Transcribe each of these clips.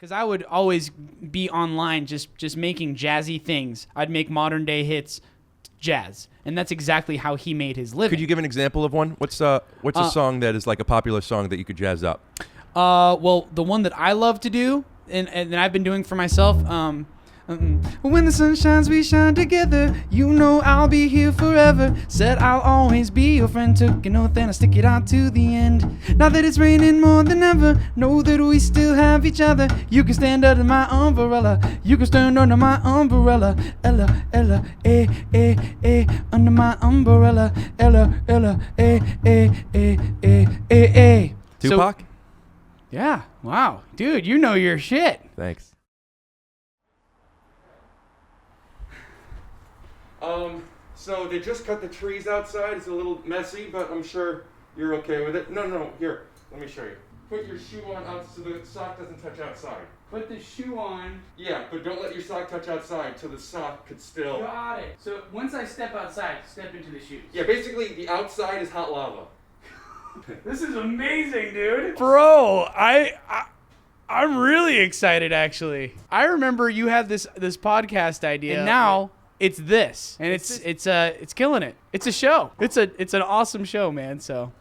Because I would always be online just making jazzy things. I'd make modern day hits jazz. And that's exactly how he made his living. Could you give an example of one? What's a song that is like a popular song that you could jazz up? Well, the one that I love to do, and I've been doing for myself, when the sun shines, we shine together. You know I'll be here forever. Said I'll always be your friend. Took an oath and I stick it out to the end. Now that it's raining more than ever, know that we still have each other. You can stand under my umbrella. You can stand under my umbrella. Ella, Ella, under my umbrella. Ella, Ella, Tupac? So, yeah. Wow. Dude, you know your shit. Thanks. So they just cut the trees outside. It's a little messy, but I'm sure you're okay with it. No, here, let me show you. Put your shoe on out so the sock doesn't touch outside. Put the shoe on. Yeah, but don't let your sock touch outside so the sock could still... Got it. So once I step outside, step into the shoes. Yeah, basically the outside is hot lava. This is amazing, dude. Bro, I'm really excited, actually. I remember you had this podcast idea, and now it's this, and it's killing it. It's a show. It's an awesome show, man. So.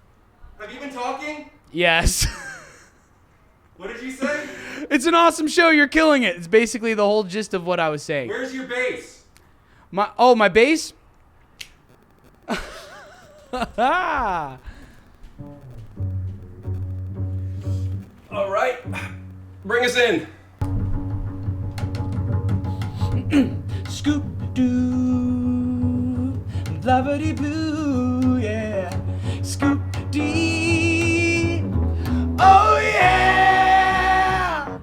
Have you been talking? Yes. What did you say? It's an awesome show. You're killing it. It's basically the whole gist of what I was saying. Where's your bass? My bass? All right, bring us in. Scoop doo, blavity blue, yeah. Scoop dee, oh yeah.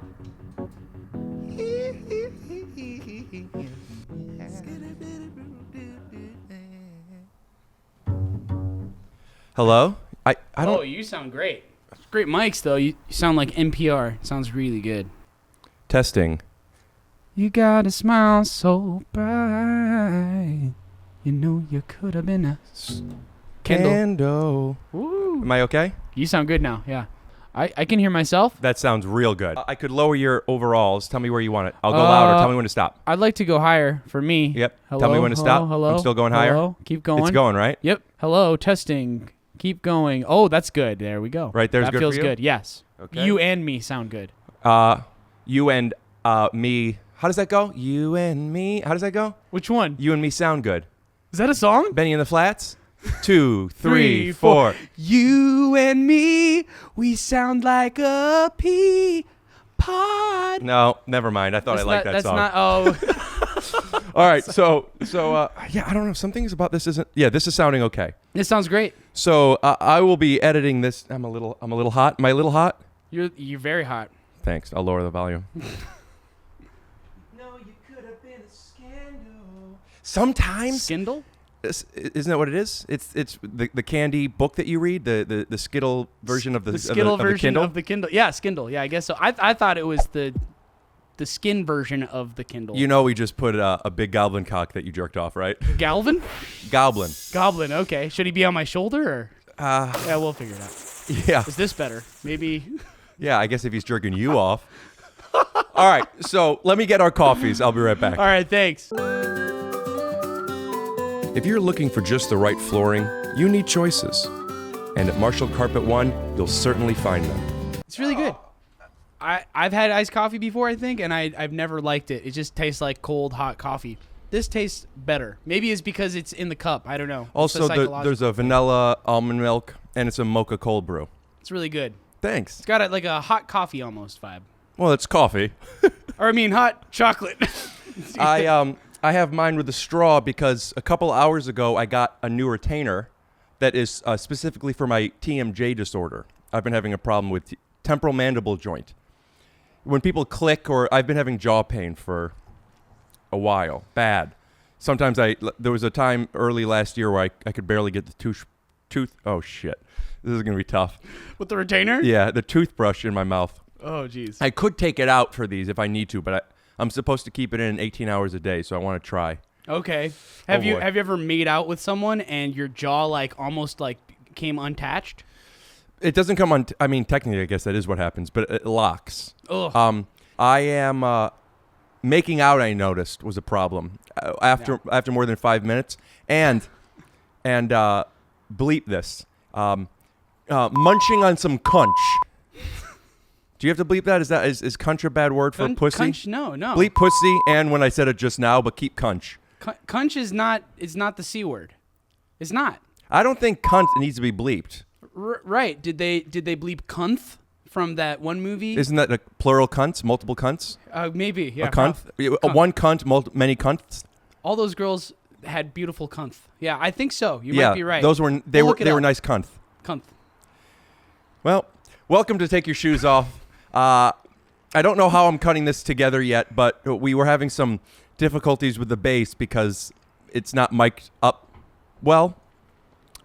Hello? I don't... Oh, you sound great. Great mics, though. You sound like NPR. Sounds really good. Testing. You got a smile so bright. You know you could have been a Kendall. Woo. Am I okay? You sound good now, yeah. I can hear myself. That sounds real good. I could lower your overalls. Tell me where you want it. I'll go louder. Tell me when to stop. I'd like to go higher for me. Yep. Hello, Tell me when to stop. Hello. I'm still going higher. Hello. Keep going. It's going, right? Yep. Hello. Testing. Keep going. Oh, that's good. There we go. Right there's that good for feels you? good. Yes. Okay. You and me sound good. You and me. How does that go? You and me. How does that go? Which one? You and me sound good. Is that a song? Benny and the Flats. 2, 3, 4. You and me, we sound like a pea pod. No, never mind. I thought That's I liked that that's song. not. Oh, All right. So yeah, I don't know. Some things about this isn't. Yeah, this is sounding okay. this sounds great. So I will be editing this. I'm a little hot. Am I a little hot? You're very hot. Thanks. I'll lower the volume. No, you could have been a scandal. Sometimes. Skindle? Isn't that what it is? It's the candy book that you read, the Skittle version of the Skittle of the version Kindle? of the Kindle. Yeah, Skindle. Yeah, I guess so. I thought it was the skin version of the Kindle. You know, we just put a big goblin cock that you jerked off, right? Galvin? Goblin. Goblin. Okay. Should he be on my shoulder or? Yeah, we'll figure it out. Yeah. Is this better? Maybe. Yeah, I guess if he's jerking you off. All right, so let me get our coffees. I'll be right back. All right. Thanks. If you're looking for just the right flooring, you need choices. And at Marshall Carpet One, you'll certainly find them. It's really good. I've had iced coffee before, I think, and I've never liked it. It just tastes like cold, hot coffee. This tastes better. Maybe it's because it's in the cup. I don't know. Also, there's a vanilla almond milk, and it's a mocha cold brew. It's really good. Thanks. It's got like a hot coffee almost vibe. Well, it's coffee. Or I mean, hot chocolate. I have mine with a straw because a couple hours ago I got a new retainer that is specifically for my TMJ disorder. I've been having a problem with temporal mandible joint. When people click, or I've been having jaw pain for a while, bad. Sometimes there was a time early last year where I could barely get the tooth. Oh shit, this is gonna be tough. With the retainer? Yeah, the toothbrush in my mouth. Oh jeez. I could take it out for these if I need to, but I'm supposed to keep it in 18 hours a day, so I want to try. Okay. Have you ever made out with someone and your jaw almost came unattached? It doesn't come on. I mean, technically, I guess that is what happens, but it locks. Ugh. I am making out. I noticed was a problem after more than 5 minutes, and bleep this. Munching on some cunch. Do you have to bleep that? Is cunch a bad word for pussy? Cunch? No. Bleep pussy, and when I said it just now, but keep cunch. Cunch is not the C word. It's not. I don't think cunt needs to be bleeped. Right. Did they bleep cunth from that one movie? Isn't that a plural cunts, multiple cunts? Maybe, yeah. A cunt? One cunt, many cunts? All those girls had beautiful cunth. Yeah, I think so. You might be right. Those were they were nice cunth. Cunth. Well, welcome to Take Your Shoes Off. I don't know how I'm cutting this together yet, but we were having some difficulties with the bass because it's not mic'd up well.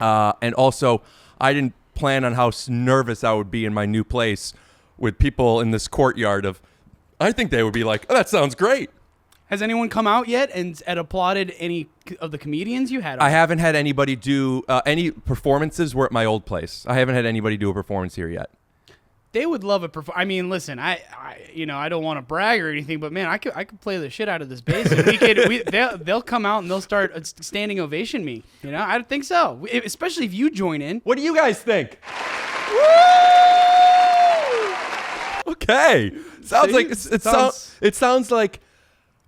And also, I didn't plan on how nervous I would be in my new place with people in this courtyard I think they would be like, oh, that sounds great. Has anyone come out yet and applauded any of the comedians you had on? I haven't had anybody do any performances. We're at my old place. I haven't had anybody do a performance here yet. They would love a performance. I mean, listen, I don't want to brag or anything, but man, I could play the shit out of this bass. And they'll come out and they'll start standing ovation me. I think so. Especially if you join in. What do you guys think? Woo! Okay.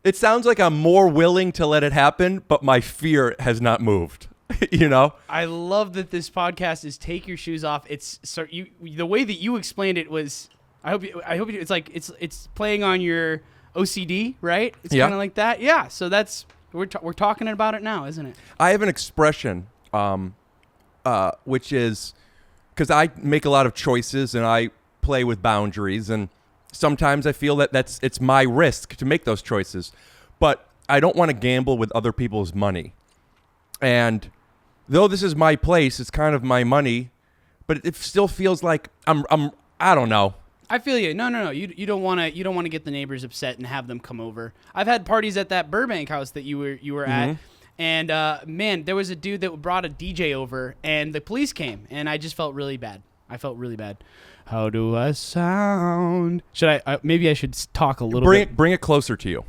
It sounds like I'm more willing to let it happen, but my fear has not moved. I love that this podcast is Take Your Shoes Off. It's the way that you explained it was. I hope it's like it's playing on your OCD, right? It's kind of like that. Yeah. So that's we're talking about it now, isn't it? I have an expression, which is because I make a lot of choices and I play with boundaries, and sometimes I feel that it's my risk to make those choices, but I don't want to gamble with other people's money. And though this is my place, it's kind of my money, but it still feels like I don't know. I feel you. No. You don't want to get the neighbors upset and have them come over. I've had parties at that Burbank house that you were at, and man, there was a dude that brought a DJ over, and the police came, and I just felt really bad. How do I sound? Should I maybe I should talk a little bit? Bring it closer to you.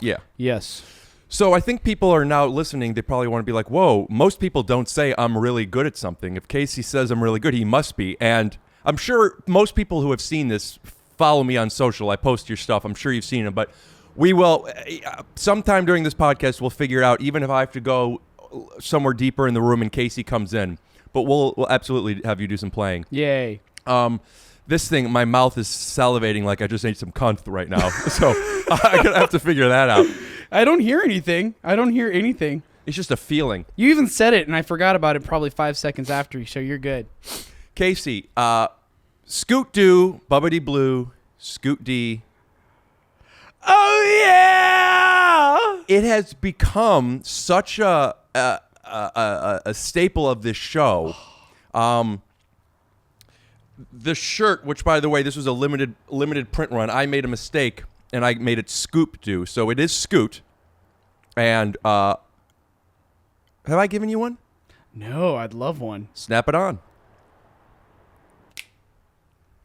Yeah. Yes. So I think people are now listening. They probably want to be like, whoa, most people don't say I'm really good at something. If Casey says I'm really good, he must be. And I'm sure most people who have seen this follow me on social. I post your stuff. I'm sure you've seen it. But we will, sometime during this podcast, we'll figure it out, even if I have to go somewhere deeper in the room and Casey comes in. But we'll absolutely have you do some playing. Yay. This thing, my mouth is salivating like I just ate some cunt right now. So I'm going to have to figure that out. I don't hear anything. It's just a feeling. You even said it, and I forgot about it probably 5 seconds after, so you're good. Casey, Scoot Do, Bubbity Blue, Scoot D. Oh, yeah! It has become such a staple of this show. The shirt, which, by the way, this was a limited print run. I made a mistake, and I made it Scoop Do. So it is Scoot. And have I given you one? No, I'd love one. Snap it on.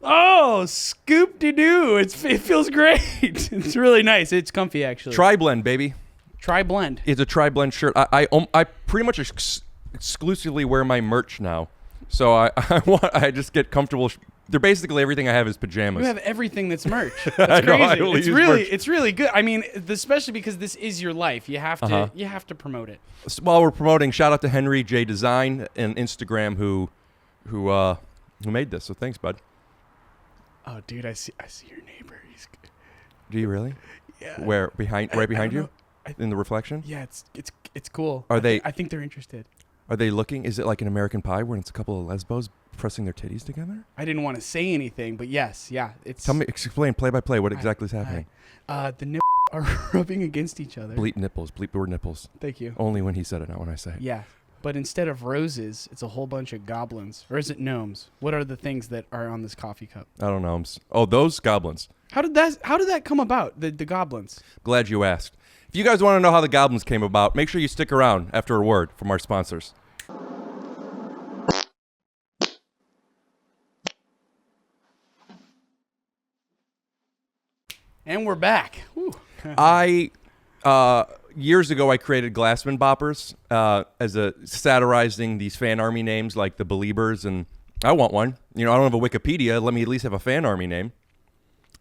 Oh, Scoop-de-doo. It feels great. It's really nice. It's comfy, actually. Tri-blend, baby. Tri-blend. It's a tri-blend shirt. I pretty much exclusively wear my merch now. So I just get comfortable. They're basically everything I have is pajamas. You have everything that's merch. That's crazy. It's really good. I mean, especially because this is your life. You have to promote it. While we're promoting, shout out to Henry J Design and Instagram who made this. So thanks, bud. Oh, dude, I see your neighbor. He's good. Do you really? Yeah. Where right behind you? In the reflection? Yeah, it's cool. I think they're interested. Are they looking? Is it like an American Pie where it's a couple of lesbos pressing their titties together? I didn't want to say anything, but yes, yeah. Explain play by play what exactly is happening. The nipples are rubbing against each other. Bleep nipples. Bleep the word nipples. Thank you. Only when he said it, not when I say it. Yeah, but instead of roses, it's a whole bunch of goblins. Or is it gnomes? What are the things that are on this coffee cup? I don't know. Oh, those goblins. How did that come about? The goblins. Glad you asked. If you guys want to know how the goblins came about, make sure you stick around after a word from our sponsors. And we're back. Years ago, I created Glassman boppers as a satirizing these fan army names like the Beliebers, and I want one. I don't have a Wikipedia. Let me at least have a fan army name.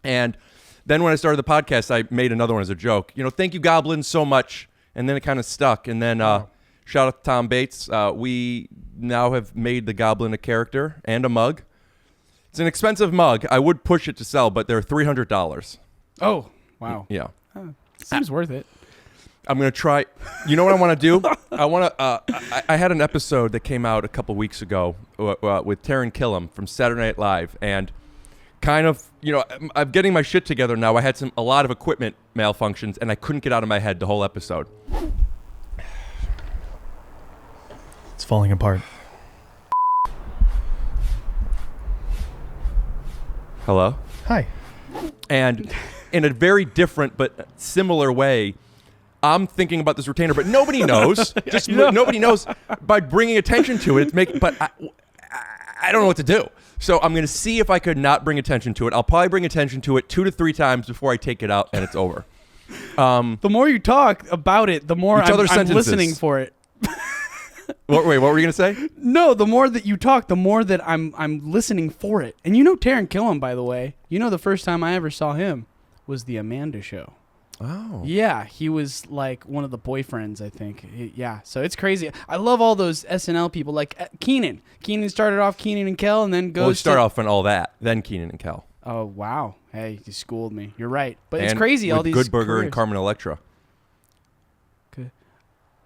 And then when I started the podcast, I made another one as a joke. Thank you, Goblins, so much. And then it kind of stuck. And then shout out to Tom Bates. We now have made the Goblin a character and a mug. It's an expensive mug. I would push it to sell, but they're $300. Oh, wow. Yeah. Seems worth it. I'm going to try. You know what I want to do? I had an episode that came out a couple weeks ago with Taran Killam from Saturday Night Live. And kind of, I'm getting my shit together now. I had a lot of equipment malfunctions, and I couldn't get out of my head the whole episode. It's falling apart. Hello? Hi. And in a very different but similar way, I'm thinking about this retainer, but nobody knows. Nobody knows. By bringing attention to it, but I don't know what to do. So I'm going to see if I could not bring attention to it. I'll probably bring attention to it 2 to 3 times before I take it out and it's over. The more you talk about it, the more I'm listening for it. Wait, what were you going to say? No, the more that you talk, the more that I'm listening for it. And Taran Killam, by the way. The first time I ever saw him was the Amanda Show. Oh. Yeah, he was like one of the boyfriends, I think. So it's crazy. I love all those SNL people, like Keenan. Keenan started off Keenan and Kel, and then goes off on all that, then Keenan and Kel. Oh, wow. Hey, you schooled me. You're right. But it's crazy, all these Good Burger careers. And Carmen Electra. Good.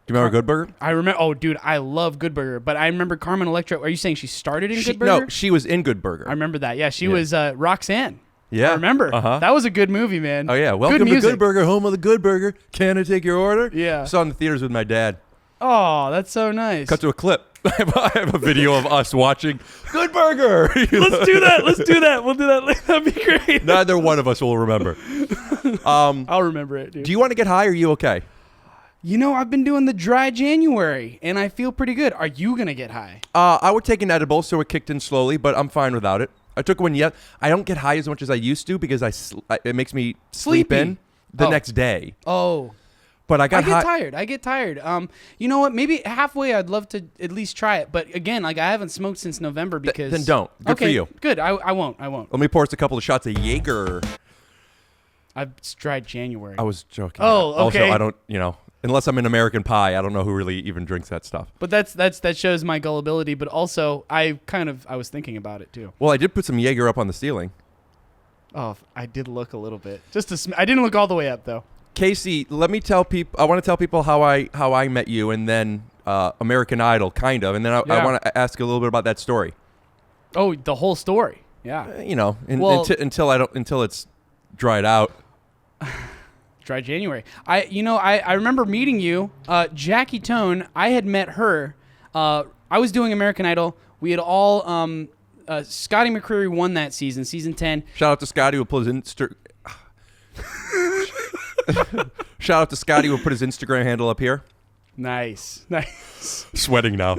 Do you remember Good Burger? I remember. Oh, dude, I love Good Burger. But I remember Carmen Electra. Are you saying she started in Good Burger? No, she was in Good Burger. I remember that. Yeah, she was Roxanne. Yeah. I remember. Uh-huh. That was a good movie, man. Oh, yeah. Welcome to Good Burger, home of the Good Burger. Can I take your order? Yeah. I saw it in the theaters with my dad. Oh, that's so nice. Cut to a clip. I have a video of us watching Good Burger. Let's do that. We'll do that. That'd be great. Neither one of us will remember. I'll remember it, dude. Do you want to get high or are you okay? I've been doing the dry January, and I feel pretty good. Are you going to get high? I would take an edible, so it kicked in slowly, but I'm fine without it. I took one yet. I don't get high as much as I used to because it makes me sleep in the next day. Oh. But I get tired. You know what? Maybe halfway I'd love to at least try it. But again, I haven't smoked since November because... Then don't. Good for you. Good. I won't. Let me pour us a couple of shots of Jaeger. I've tried January. I was joking. Oh, okay. Also, I don't, unless I'm in American Pie, I don't know who really even drinks that stuff. But that shows my gullibility. But also, I was thinking about it too. Well, I did put some Jaeger up on the ceiling. Oh, I did look a little bit. I didn't look all the way up though. Casey, let me tell people. I want to tell people how I met you, and then American Idol, kind of, and then I want to ask you a little bit about that story. Oh, the whole story. Yeah. Until it's dried out. Dry January. I remember meeting you, Jackie Tohn. I had met her. I was doing American Idol. We had all. Scotty McCreery won that season 10. Shout out to Scotty who put his Shout out to Scotty who put his Instagram handle up here. Nice. Sweating now.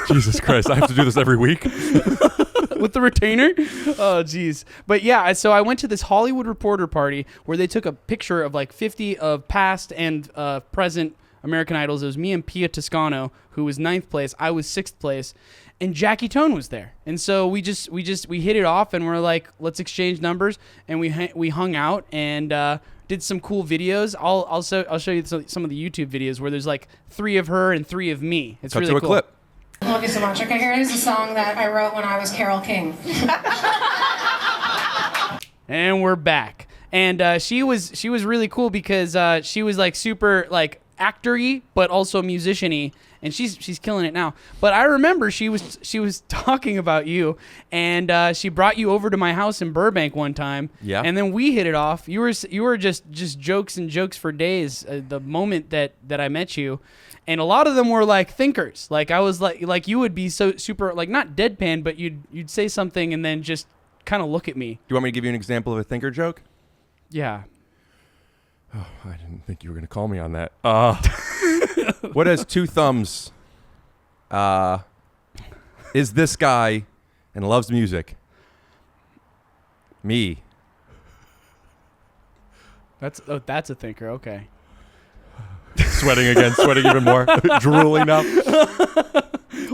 Jesus Christ, I have to do this every week. With the retainer? Oh, geez. But yeah, so I went to this Hollywood Reporter party where they took a picture of like 50 of past and present American Idols. It was me and Pia Toscano, who was 9th place. I was 6th place. And Jackie Tohn was there. And so we hit it off and we're like, let's exchange numbers. And we hung out and did some cool videos. I'll show you some of the YouTube videos where there's like 3 of her and 3 of me. It's really cool. Cut to a clip. Love you so much. Okay, here is a song that I wrote when I was Carole King. And we're back. And she was really cool because she was like super like actor-y, but also musician-y. And she's killing it now. But I remember she was talking about you, and she brought you over to my house in Burbank one time. Yeah. And then we hit it off. You were just jokes and jokes for days. The moment that I met you, and a lot of them were like thinkers. Like I was like you would be so super like not deadpan, but you'd say something and then just kind of look at me. Do you want me to give you an example of a thinker joke? Yeah. Oh, I didn't think you were going to call me on that. What has 2 thumbs? Is this guy and loves music? Me. That's a thinker. Okay. Sweating again, sweating even more, drooling now.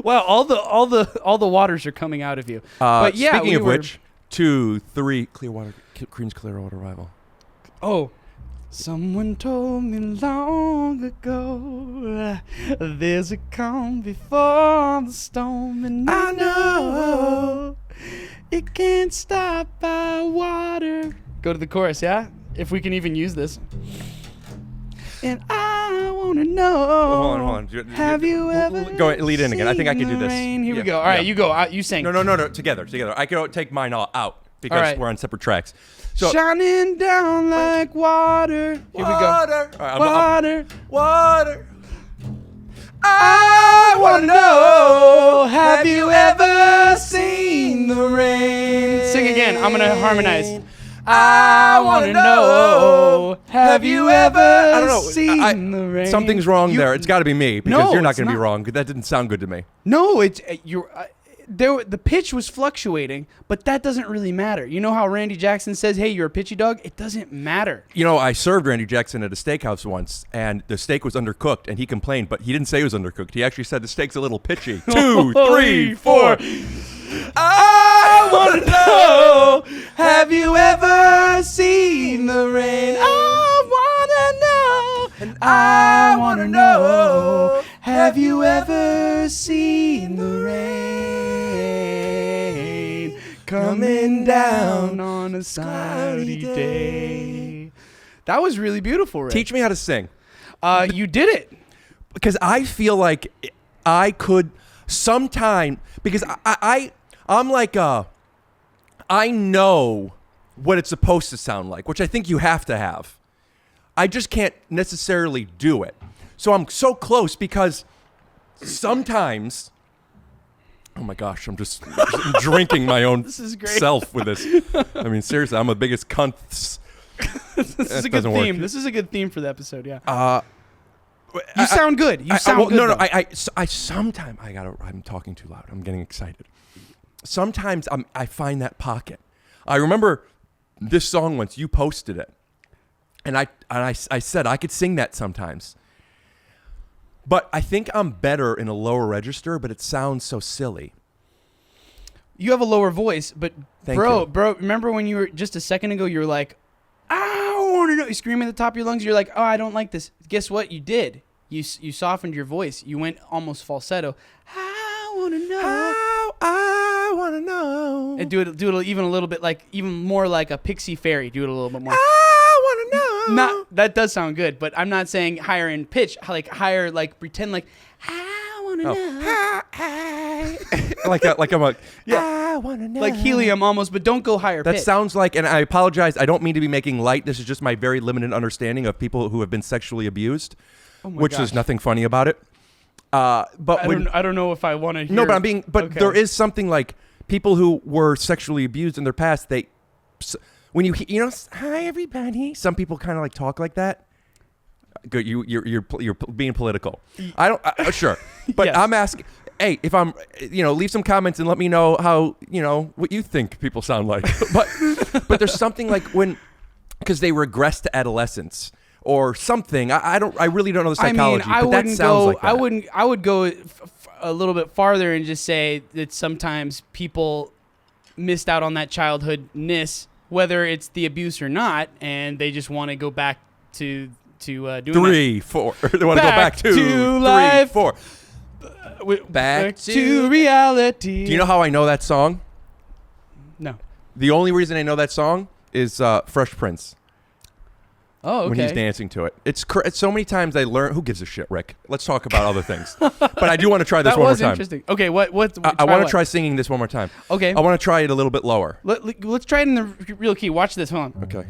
Wow, all the waters are coming out of you. But yeah, speaking of which, 2, 3, Queen's Clearwater Revival. Oh, someone told me long ago there's a calm before the storm, and I know it can't stop by water. Go to the chorus, yeah? If we can even use this. And I want to know. Hold on. Have you ever go ahead, lead in again? I think I can do this. Here we go. All right, you go. You sing. No. Together. I can take mine all out because right. we're on separate tracks. So, shining down like water. Here we go. All right, Water. I want to know, have you ever seen the rain? Sing again. I'm going to harmonize. I want to know, have you ever seen the rain? Something's wrong there. It's got to be me because you're not it's going to be not. wrong. That didn't sound good to me. No, it's the pitch was fluctuating, but that doesn't really matter. You know how Randy Jackson says, "Hey, you're a pitchy dog." It doesn't matter. You know, I served Randy Jackson at a steakhouse once, and the steak was undercooked, and he complained, but he didn't say it was undercooked. He actually said the steak's a little pitchy. 2, 3, 4. I want to know, have you ever seen the rain? I want to know, have you ever seen the rain coming down on a cloudy day? That was really beautiful, Rick. Teach me how to sing. You did it. Because I feel like I could sometime, because I'm like, I know what it's supposed to sound like, which I think you have to have. I just can't necessarily do it. So I'm so close because sometimes, oh my gosh, I'm just drinking my own self with this. I mean, seriously, I'm the biggest cunt. This is a good theme. This is a good theme for the episode, yeah. You sound good. You sound good. No. I'm talking too loud. I'm getting excited. Sometimes I find that pocket. I remember this song once. You posted it, and I said I could sing that sometimes. But I think I'm better in a lower register. But it sounds so silly. You have a lower voice, but Thank bro, you. remember when you were just a second ago? You were like, I want to know. You screaming at the top of your lungs. You're like, oh, I don't like this. Guess what? You did. You softened your voice. You went almost falsetto. I want to know. How I want to know. And do it even a little bit even more like a pixie fairy. Do it a little bit more. I want to know. That does sound good, but I'm not saying higher in pitch. Like higher, like pretend like I want to know. I want to know. Like helium almost, but don't go higher. That pitch. sounds like, and I apologize. I don't mean to be making light. This is just my very limited understanding of people who have been sexually abused. Which there's nothing funny about it. But I don't know if I want to hear. No, but there is something like people who were sexually abused in their past. When you hi everybody. Some people kind of like talk like that. Good, you're being political. I don't sure, but yes. I'm asking. Hey, if I'm, leave some comments and let me know how what you think people sound like. but there's something like because they regress to adolescence. Or something. I really don't know the psychology. But that sounds like that. I would go a little bit farther and just say that sometimes people missed out on that childhoodness, whether it's the abuse or not, and they just want to go back to doing 3, 4. They want to go back to 3, life. 4. Back to reality. Do you know how I know that song? No. The only reason I know that song is Fresh Prince. Oh, okay. When he's dancing to it. It's so many times I learn. Who gives a shit, Rick? Let's talk about other things. But I do want to try this one more time. That was interesting. Okay, what I want to try singing this one more time. Okay. I want to try it a little bit lower. Let's try it in the real key. Watch this. Hold on. Okay.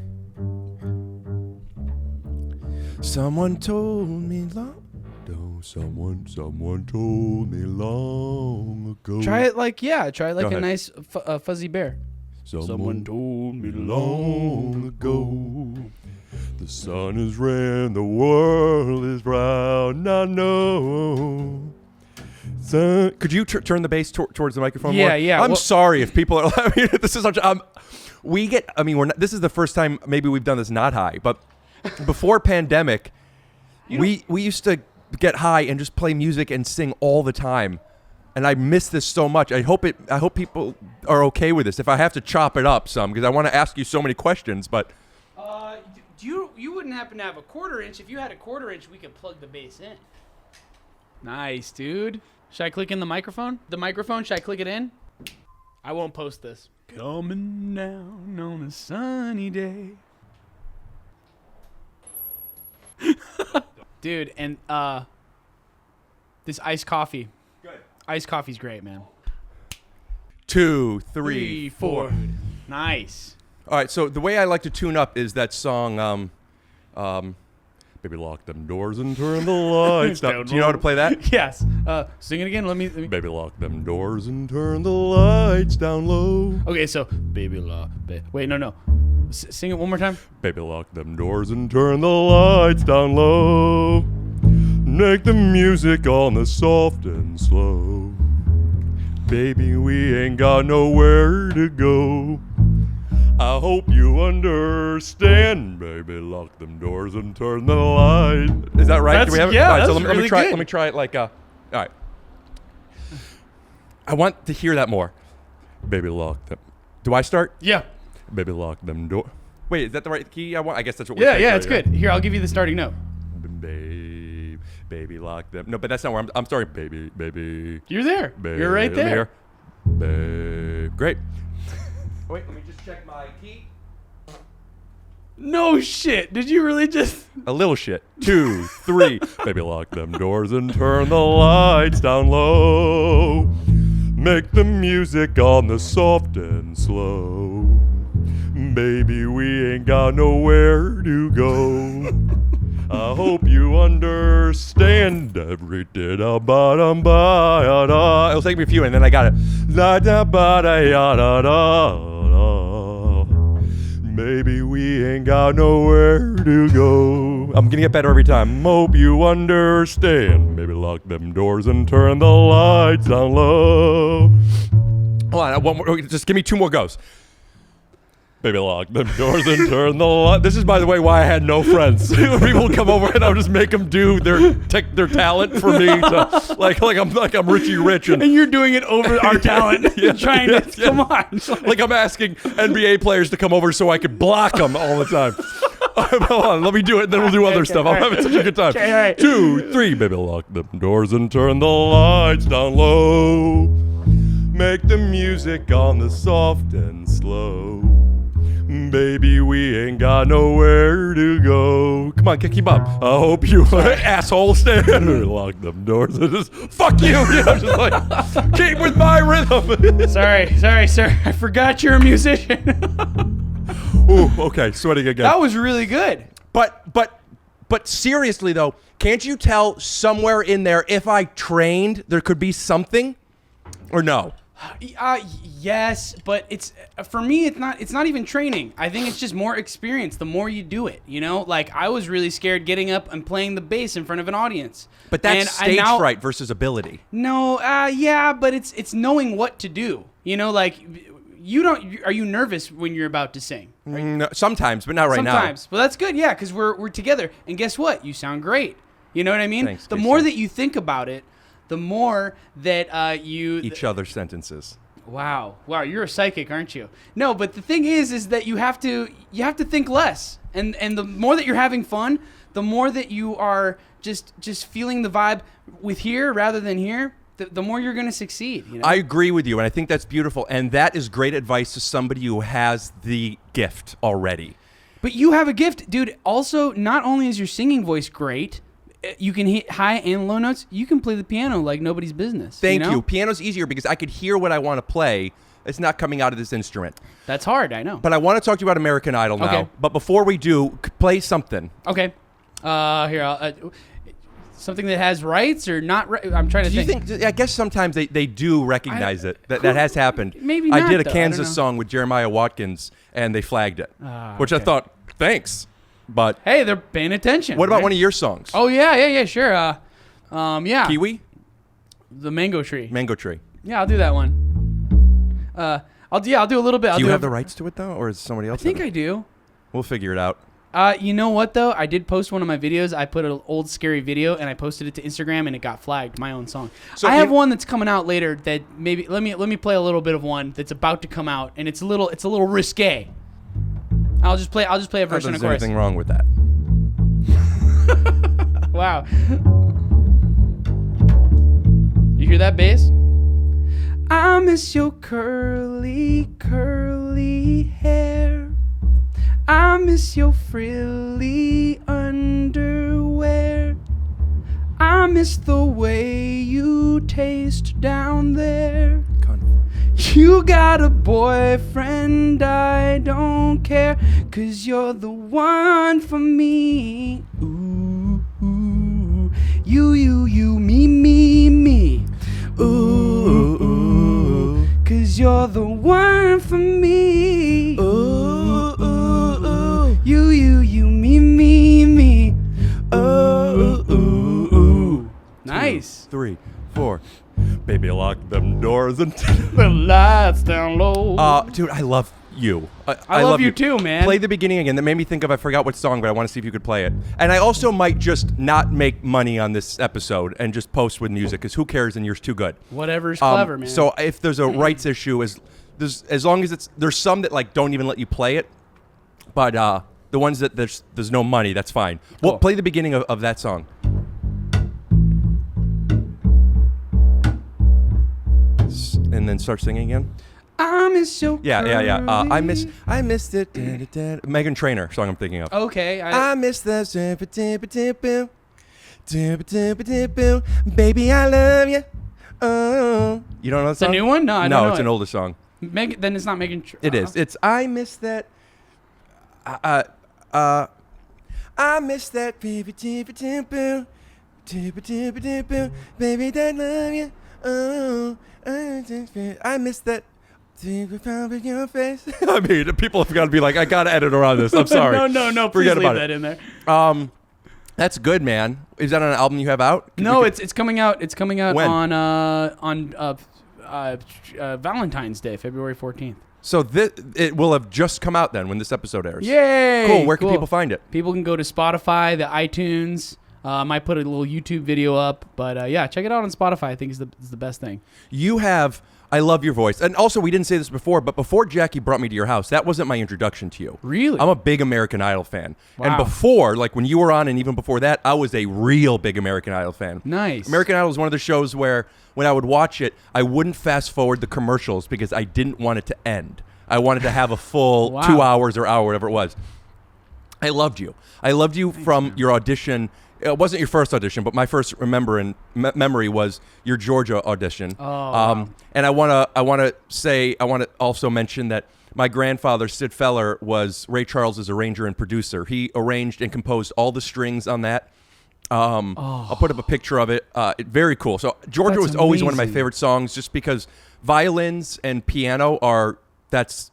Someone told me long ago. Someone told me long ago. Try it like Go a nice fuzzy bear. Someone told me long ago. The sun is red, the world is round. I know. Could you turn the bass towards the microphone more? Yeah. I'm sorry if people are. This is such. We're not. This is the first time maybe we've done this not high, but before pandemic, we used to get high and just play music and sing all the time. And I miss this so much. I hope people are okay with this. If I have to chop it up some, because I want to ask you so many questions, but You wouldn't happen to have a 1/4 inch? If you had a 1/4 inch, we could plug the bass in. Nice, dude. Should I click in the microphone? The microphone, should I click it in? I won't post this. Coming down on a sunny day. Dude, and this iced coffee. Good. Iced coffee's great, man. 2, 3, 4. Nice. All right, so the way I like to tune up is that song, Baby Lock Them Doors and Turn the Lights Down. Do you know how to play that? Yes. Sing it again. Let me. Baby Lock Them Doors and Turn the Lights Down Low. Okay, so baby lock. Wait, no. Sing it one more time. Baby Lock Them Doors and Turn the Lights Down Low. Make the music on the soft and slow. Baby, we ain't got nowhere to go. I hope you understand, baby. Lock them doors and turn the light. Is that right? That's, Do we have it? yeah, All right, that's so let really me try. good. Let me try it like. All right. I want to hear that more. Baby, lock them. Do I start? Yeah. Baby, lock them door. Wait, is that the right key? I guess that's what. Yeah, it's good. Here, I'll give you the starting note. Baby, lock them. No, but that's not where I'm starting. Baby. You're there. Babe, You're right let me there. hear. Babe. Great. Wait, let me just check my key. No shit. Did you really just? A little shit. 2, 3. Baby, lock them doors and turn the lights down low. Make the music on the soft and slow. Baby, we ain't got nowhere to go. I hope you understand every da ba dum ba ya da. It'll take me a few and then I got it. La da ba da ya da da. Baby, we ain't got nowhere to go. I'm gonna get better every time. Hope you understand. Baby, lock them doors and turn the lights down low. Hold on, one more. Just give me 2 more goes. Baby, lock them doors and turn the light. This is, by the way, why I had no friends. People come over and I'll just make them do their talent for me. To, like I'm Richie Rich and you're doing it over our talent. Yeah, trying to come on. like I'm asking NBA players to come over so I could block them all the time. Hold on, let me do it, and then we'll do other stuff. I'm having such a good time. Okay, all right. 2, 3, baby, lock them doors and turn the lights down low. Make the music on the soft and slow. Baby, we ain't got nowhere to go. Come on, keep up. I hope you asshole stand. Lock them doors and just fuck you. Just like keep with my rhythm. Sorry, sir. I forgot you're a musician. Ooh, okay, sweating again. That was really good. But seriously though, can't you tell somewhere in there if I trained there could be something, or no? Yes, but it's for me. It's not even training. I think it's just more experience. The more you do it, you know. Like I was really scared getting up and playing the bass in front of an audience. But that's stage fright versus ability. No, yeah, but it's knowing what to do. You know, like you don't. Are you nervous when you're about to sing? No, sometimes, but not right now. Sometimes. Well, that's good. Yeah, because we're together. And guess what? You sound great. You know what I mean? Thanks, the Casey. more that you think about it, the more that you Each other's sentences. Wow, you're a psychic, aren't you? No, but the thing is that you have to think less, and the more that you're having fun, the more that you are just feeling the vibe with here rather than here, the more you're going to succeed. You know? I agree with you, and I think that's beautiful, and that is great advice to somebody who has the gift already. But you have a gift, dude. Also, not only is your singing voice great, you can hit high and low notes. You can play the piano like nobody's business. Thank you. Piano's easier because I could hear what I want to play. It's not coming out of this instrument. That's hard, I know. But I want to talk to you about American Idol now. Okay. But before we do, play something. Okay. Here, something that has rights or not. I'm trying to Do you think. think? I guess sometimes they do recognize it. That has happened. Maybe I not, did a though. I Kansas don't know. song with Jeremiah Watkins, and they flagged it, which I okay. thought, thanks. But Hey, they're paying attention. what about right? one of your songs? Oh yeah, sure. Yeah. Kiwi? The mango tree. Mango Tree. Yeah, I'll do that one. I'll do a little bit. Do you have the rights to it though, or is somebody else? I think I do. We'll figure it out. You know what though? I did post one of my videos. I put an old scary video and I posted it to Instagram and it got flagged. My own song. So I have one that's coming out later that maybe let me play a little bit of one that's about to come out and it's a little risque. I'll just play a version of There's chorus. anything wrong with that. Wow. You hear that bass? I miss your curly, curly hair. I miss your frilly underwear. I miss the way you taste down there. You got a boyfriend, I don't care, 'cause you're the one for me. Ooh, ooh. You, me. Ooh, ooh. 'Cause you're the one for me. Ooh, ooh, ooh. You, me. Ooh, ooh, ooh. Nice. 3, 4. Baby, lock them doors and The lights down low. dude, I love you. I love you too, man. Play the beginning again. That made me think of, I forgot what song, but I want to see if you could play it. And I also might just not make money on this episode and just post with music, because who cares and you're too good. Whatever's clever, man. So if there's a rights issue, as long as there's some that like don't even let you play it, but the ones that there's no money, that's fine. Cool. Well, play the beginning of that song. And then start singing again. I miss your Yeah. I curly- missed it. Megan Trainor song I'm thinking of. Okay. I miss the baby, I love you. Oh, you don't know that It's a song? new one? No, I don't No, know it's it. an older song. Then it's not Megan. It is. It's I miss that. I miss that baby, baby, that love you. Oh, I miss that. Your face. I mean, people have got to be like, I gotta edit around this. I'm sorry. no. Please Forget leave about that it. in there. That's good, man. Is that on an album you have out? No, it's coming out. It's coming out When? on Valentine's Day, February 14th. So it will have just come out then when this episode airs. Yay! Cool. Where can people find it? People can go to Spotify, the iTunes. I might put a little YouTube video up, but yeah, check it out on Spotify. I think is the best thing. You have. I love your voice. And also, we didn't say this before, but before Jackie brought me to your house, that wasn't my introduction to you. Really? I'm a big American Idol fan. Wow. And before, like when you were on and even before that, I was a real big American Idol fan. Nice. American Idol is one of the shows where when I would watch it, I wouldn't fast forward the commercials because I didn't want it to end. I wanted to have a full Wow. 2 hours or hour, whatever it was. I loved you. I loved you from your audition. It wasn't your first audition, but my first memory was your Georgia audition. Oh, wow. And I want to also mention that my grandfather, Sid Feller, was Ray Charles's arranger and producer. He arranged and composed all the strings on that. I'll put up a picture of it. Very cool. So Georgia That's was always one of my amazing. favorite songs, just because violins and piano are that's.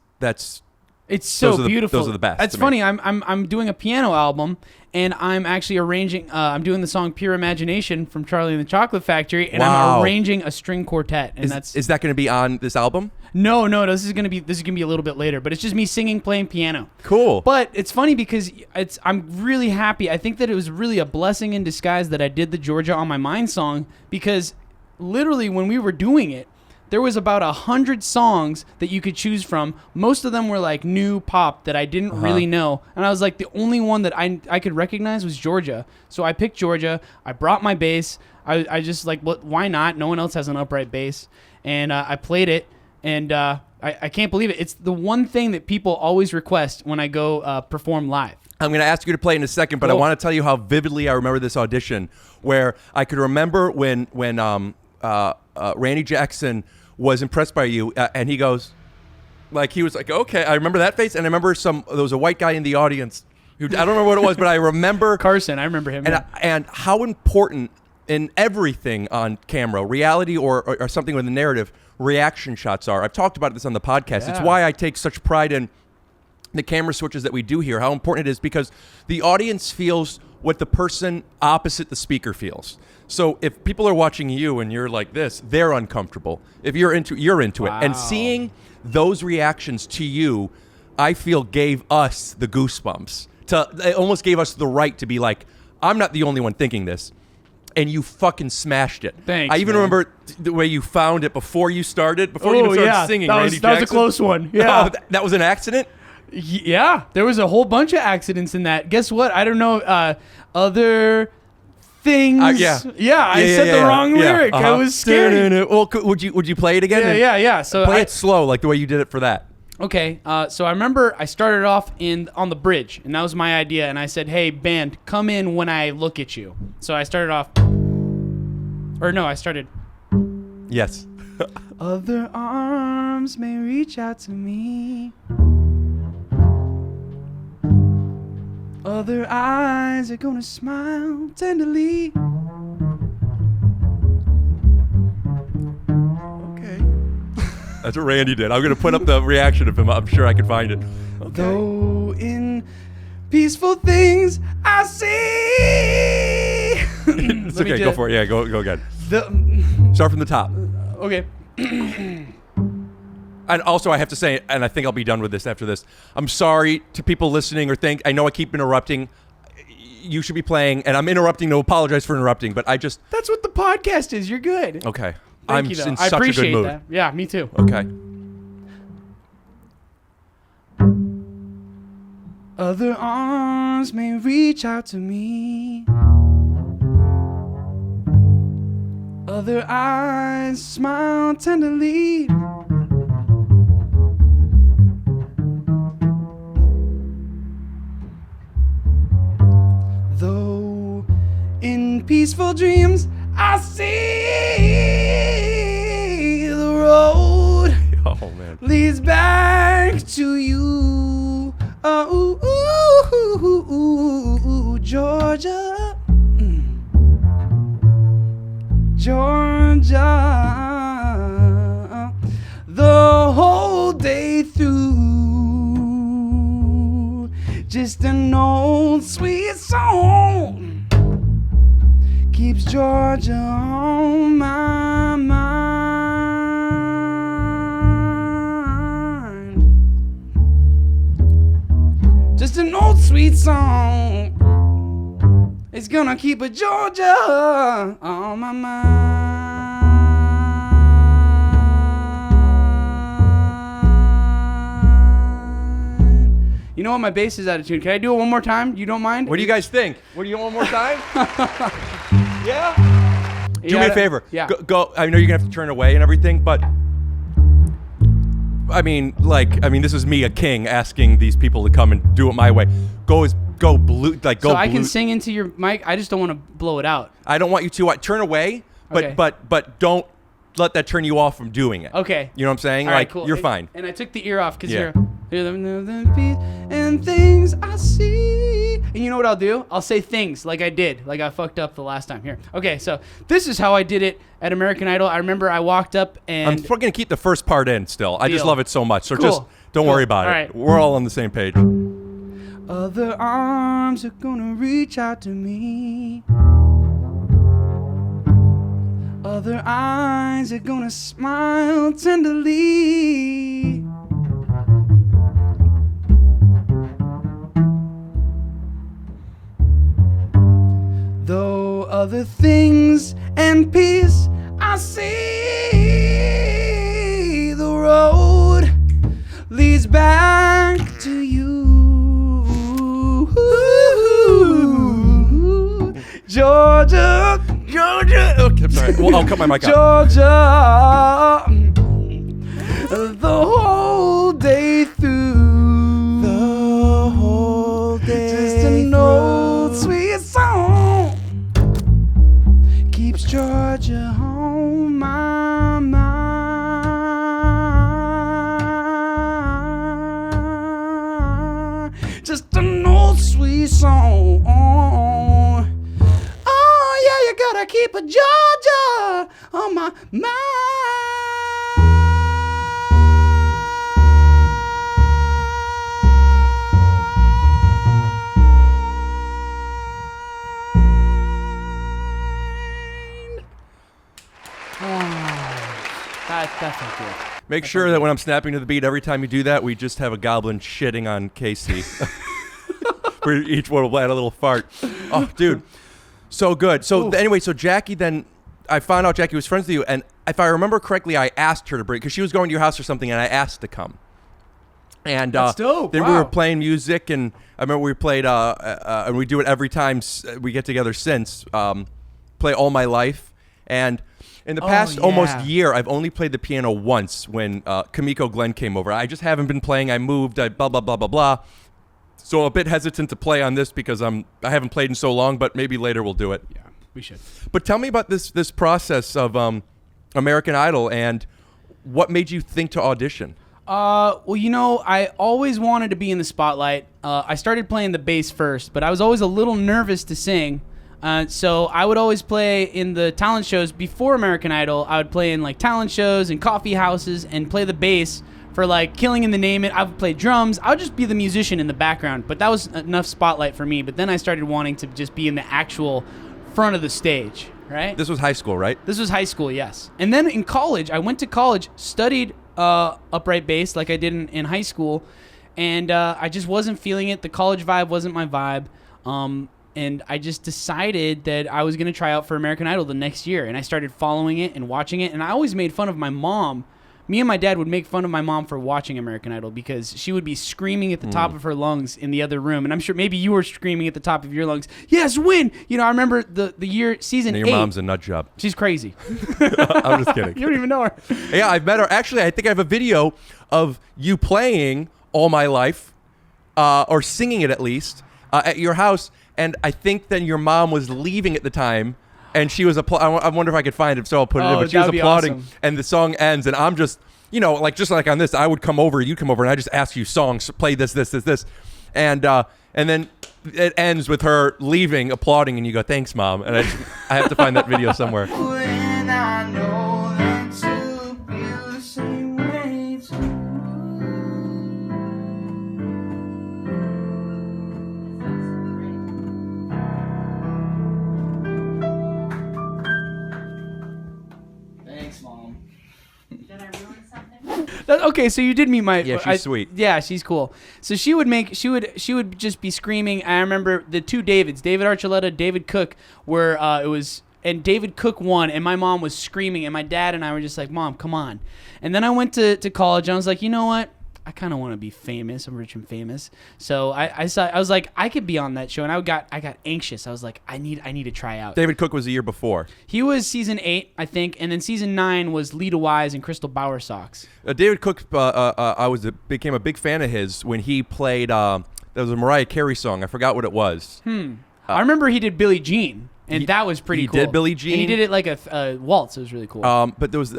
It's so Those are the- beautiful. those are the best That's to me. funny. I'm doing a piano album, and I'm actually arranging. I'm doing the song "Pure Imagination" from Charlie and the Chocolate Factory, and Wow. I'm arranging a string quartet. And Is that going to be on this album? no. This is gonna be a little bit later, but it's just me singing, playing piano. Cool. But it's funny because I'm really happy. I think that it was really a blessing in disguise that I did the Georgia on My Mind song, because literally when we were doing it, there was about 100 songs that you could choose from. Most of them were like new pop that I didn't really know. And I was like, the only one that I could recognize was Georgia. So I picked Georgia. I brought my bass. I just like, why not? No one else has an upright bass. And I played it. And I can't believe it. It's the one thing that people always request when I go perform live. I'm going to ask you to play in a second, but I Cool. want to tell you how vividly I remember this audition, where I could remember when Randy Jackson was impressed by you, and he goes, like, he was like, okay, I remember that face, and I remember there was a white guy in the audience who, I don't remember what it was, but I remember Carson, I remember him. and how important in everything on camera, reality or something with a narrative, reaction shots are. I've talked about this on the podcast. It's Yeah. why I take such pride in the camera switches that we do here, how important it is, because the audience feels what the person opposite the speaker feels. So if people are watching you and you're like this, they're uncomfortable. If you're into it. And Wow. seeing those reactions to you, I feel gave us the goosebumps It almost gave us the right to be like, I'm not the only one thinking this. And you fucking smashed it. Thanks, I even man. remember the way you found it before you started, before you even started singing. That Randy was a Jackson. close one. Yeah. Oh, that was an accident? Yeah, there was a whole bunch of accidents in that. Guess what? I don't know. Other things. Yeah. I said the wrong lyric. Uh-huh. It was scary. Well, would you play it again? Yeah. So Play it slow, like the way you did it for that. Okay, so I remember I started off on the bridge, and that was my idea. And I said, "Hey, band, come in when I look at you." So I started off, I started. Yes. Other arms may reach out to me. Other eyes are gonna smile tenderly. Okay. That's what Randy did. I'm going to put up the reaction of him. I'm sure I can find it. Okay. Though in peaceful things I see. It's okay. Go for it. Yeah, go again. Start from the top. Okay. And also, I have to say, and I think I'll be done with this after this, I'm sorry to people listening I know I keep interrupting. You should be playing, and I'm interrupting to apologize for interrupting, but I just... That's what the podcast is. You're good. Okay. Thank I'm you, though. in I such a appreciate good mood. that. Yeah, me too. Okay. Other arms may reach out to me. Other eyes smile tenderly. Though in peaceful dreams I see the road Oh, man. leads back to you. Georgia. Georgia. The whole day through. Just an old sweet song keeps Georgia on my mind. Just an old sweet song. It's gonna keep a Georgia on my mind. You know what? My bass is out of tune. Can I do it one more time? You don't mind? What do you guys think? What do you want one more time? Yeah? Do me a favor. Yeah. Go. I know you're going to have to turn away and everything, but... I mean, this is me, a king, asking these people to come and do it my way. Go blue. So I can sing into your mic. I just don't want to blow it out. I don't want you to turn away, but Okay. but don't let that turn you off from doing it. Okay. You know what I'm saying? All right, cool. You're fine. And I took the ear off because Yeah. hear the beat and things I see. And you know what I'll do? I'll say things like I did, like I fucked up the last time. Here. Okay, so this is how I did it at American Idol. I remember I walked up and I'm going to keep the first part in still. I just Deal. love it so much. So Cool. just don't Cool. worry about All it. right. We're all on the same page. other arms are gonna reach out to me. Other eyes are gonna smile tenderly. Though other things and peace I see, the road leads back to you. Georgia, Georgia. Okay, sorry. Well, I'll cut my mic out. Georgia, the whole day through. The whole day just an old sweet song keeps Georgia on my mind. Just an old sweet song. Oh yeah, you gotta keep a Georgia on my mind. That felt good. Make sure that when I'm snapping to the beat, every time you do that, we just have a goblin shitting on Casey. where each one will add a little fart. Oh, dude, so good. So anyway, so Jackie then. I found out Jackie was friends with you, and if I remember correctly, I asked her to bring because she was going to your house or something, and I asked to come. And That's dope. then Wow. we were playing music, and I remember we played, and we do it every time we get together since, play All My Life. And in the past almost year, I've only played the piano once when Kamiko Glenn came over. I just haven't been playing. I moved, blah, blah, blah, blah, blah. So a bit hesitant to play on this because I haven't played in so long, but maybe later we'll do it. Yeah, we should. But tell me about this process of American Idol and what made you think to audition? Well, I always wanted to be in the spotlight. I started playing the bass first, but I was always a little nervous to sing. So I would always play in the talent shows before American Idol. I would play in like talent shows and coffee houses and play the bass for like Killing in the Name It. I would play drums. I would just be the musician in the background, but that was enough spotlight for me. But then I started wanting to just be in the actual front of the stage, right? This was high school, right? This was high school, yes. And then in college, I went to college, studied upright bass like I did in high school, and I just wasn't feeling it. The college vibe wasn't my vibe, and I just decided that I was going to try out for American Idol the next year, and I started following it and watching it, and I always made fun of my mom. Me and my dad would make fun of my mom for watching American Idol because she would be screaming at the top of her lungs in the other room. And I'm sure maybe you were screaming at the top of your lungs, yes, win! I remember the year, season 8. Your mom's a nut job. She's crazy. I'm just kidding. You don't even know her. Yeah, I've met her. Actually, I think I have a video of you playing All My Life, or singing it at least, at your house. And I think then your mom was leaving at the time. And she was I wonder if I could find it, so I'll put it in. But she was applauding, awesome. And the song ends, and I'm just, just like on this, I would come over, you'd come over, and I just ask you songs, play this, and then it ends with her leaving, applauding, and you go, thanks, Mom. And I have to find that video somewhere. When I know that to be the same way too. Thanks, Mom. Did I ruin something? Okay, so you did meet my. Yeah, she's sweet. Yeah, she's cool. So she would just be screaming. I remember the two Davids, David Archuleta, David Cook, were and David Cook won, and my mom was screaming, and my dad and I were just like, Mom, come on. And then I went to college, and I was like, you know what? I kind of want to be famous. I'm rich and famous. So I was like, I could be on that show, and I got anxious. I was like, I need to try out. David Cook was the year before. He was season 8, I think, and then season 9 was Lita Wise and Crystal Bowersox. David Cook, became a big fan of his when he played. There was a Mariah Carey song. I forgot what it was. I remember he did Billie Jean, and that was pretty cool. He did Billie Jean. And he did it like a waltz. It was really cool. But there was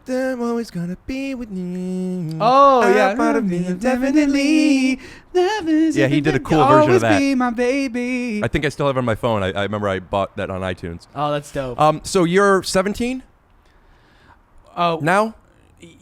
I'm always gonna be with you. Oh, yeah. Part of me, definitely. Yeah, he did a cool version of that. Always be my baby. I think I still have it on my phone. I remember I bought that on iTunes. Oh, that's dope. So you're 17 Oh, now?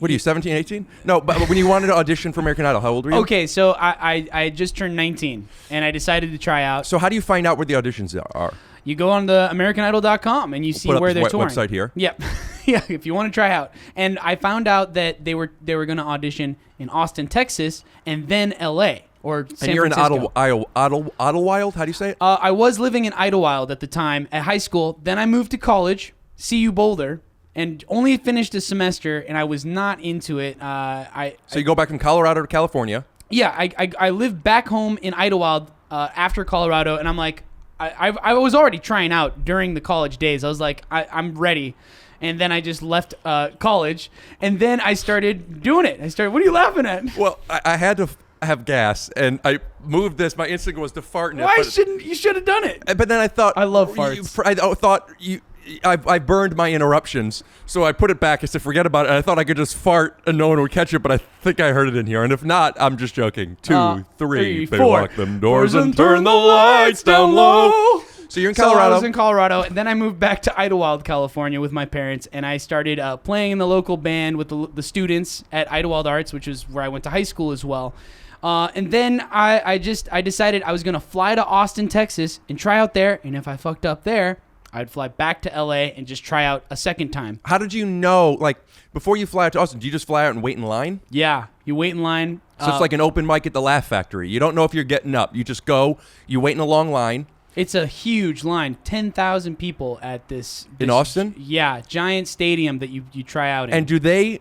What are you, 17, 18? No, but when you wanted to audition for American Idol, how old were you? okay. So I just turned 19, and I decided to try out. So how do you find out where the auditions are? You go on the AmericanIdol.com, and you see Put up where they're this touring. website here. Yep. Yeah, if you want to try out. And I found out that they were going to audition in Austin, Texas, and then L.A. or San And you're Francisco. in Idlewild? How do you say it? I was living in Idlewild at the time at high school. Then I moved to college, CU Boulder, and only finished a semester, and I was not into it. So you go back from Colorado to California. Yeah, I lived back home in Idlewild after Colorado, and I'm like, I was already trying out during the college days. I was like, I'm ready. And then I just left college, and then I started doing it. What are you laughing at? Well, I had to have gas, and I moved this. My instinct was to fart in it. Why but- shouldn't you should have done it? But then I thought I love farts. I burned my interruptions, so I put it back. I said, forget about it. I thought I could just fart and no one would catch it, but I think I heard it in here. And if not, I'm just joking. 2, 3, they 4. lock them doors and turn the lights down low. So you're in So Colorado. I was in Colorado, and then I moved back to Idlewild, California with my parents, and I started playing in the local band with the students at Idlewild Arts, which is where I went to high school as well. And then I decided I was going to fly to Austin, Texas, and try out there, and if I fucked up there, I'd fly back to LA and just try out a second time. How did you know, like, before you fly out to Austin, do you just fly out and wait in line? Yeah, you wait in line. So it's like an open mic at the Laugh Factory. You don't know if you're getting up. You just go, you wait in a long line. It's a huge line, 10,000 people at this. In Austin? Yeah, giant stadium that you try out in. And do they,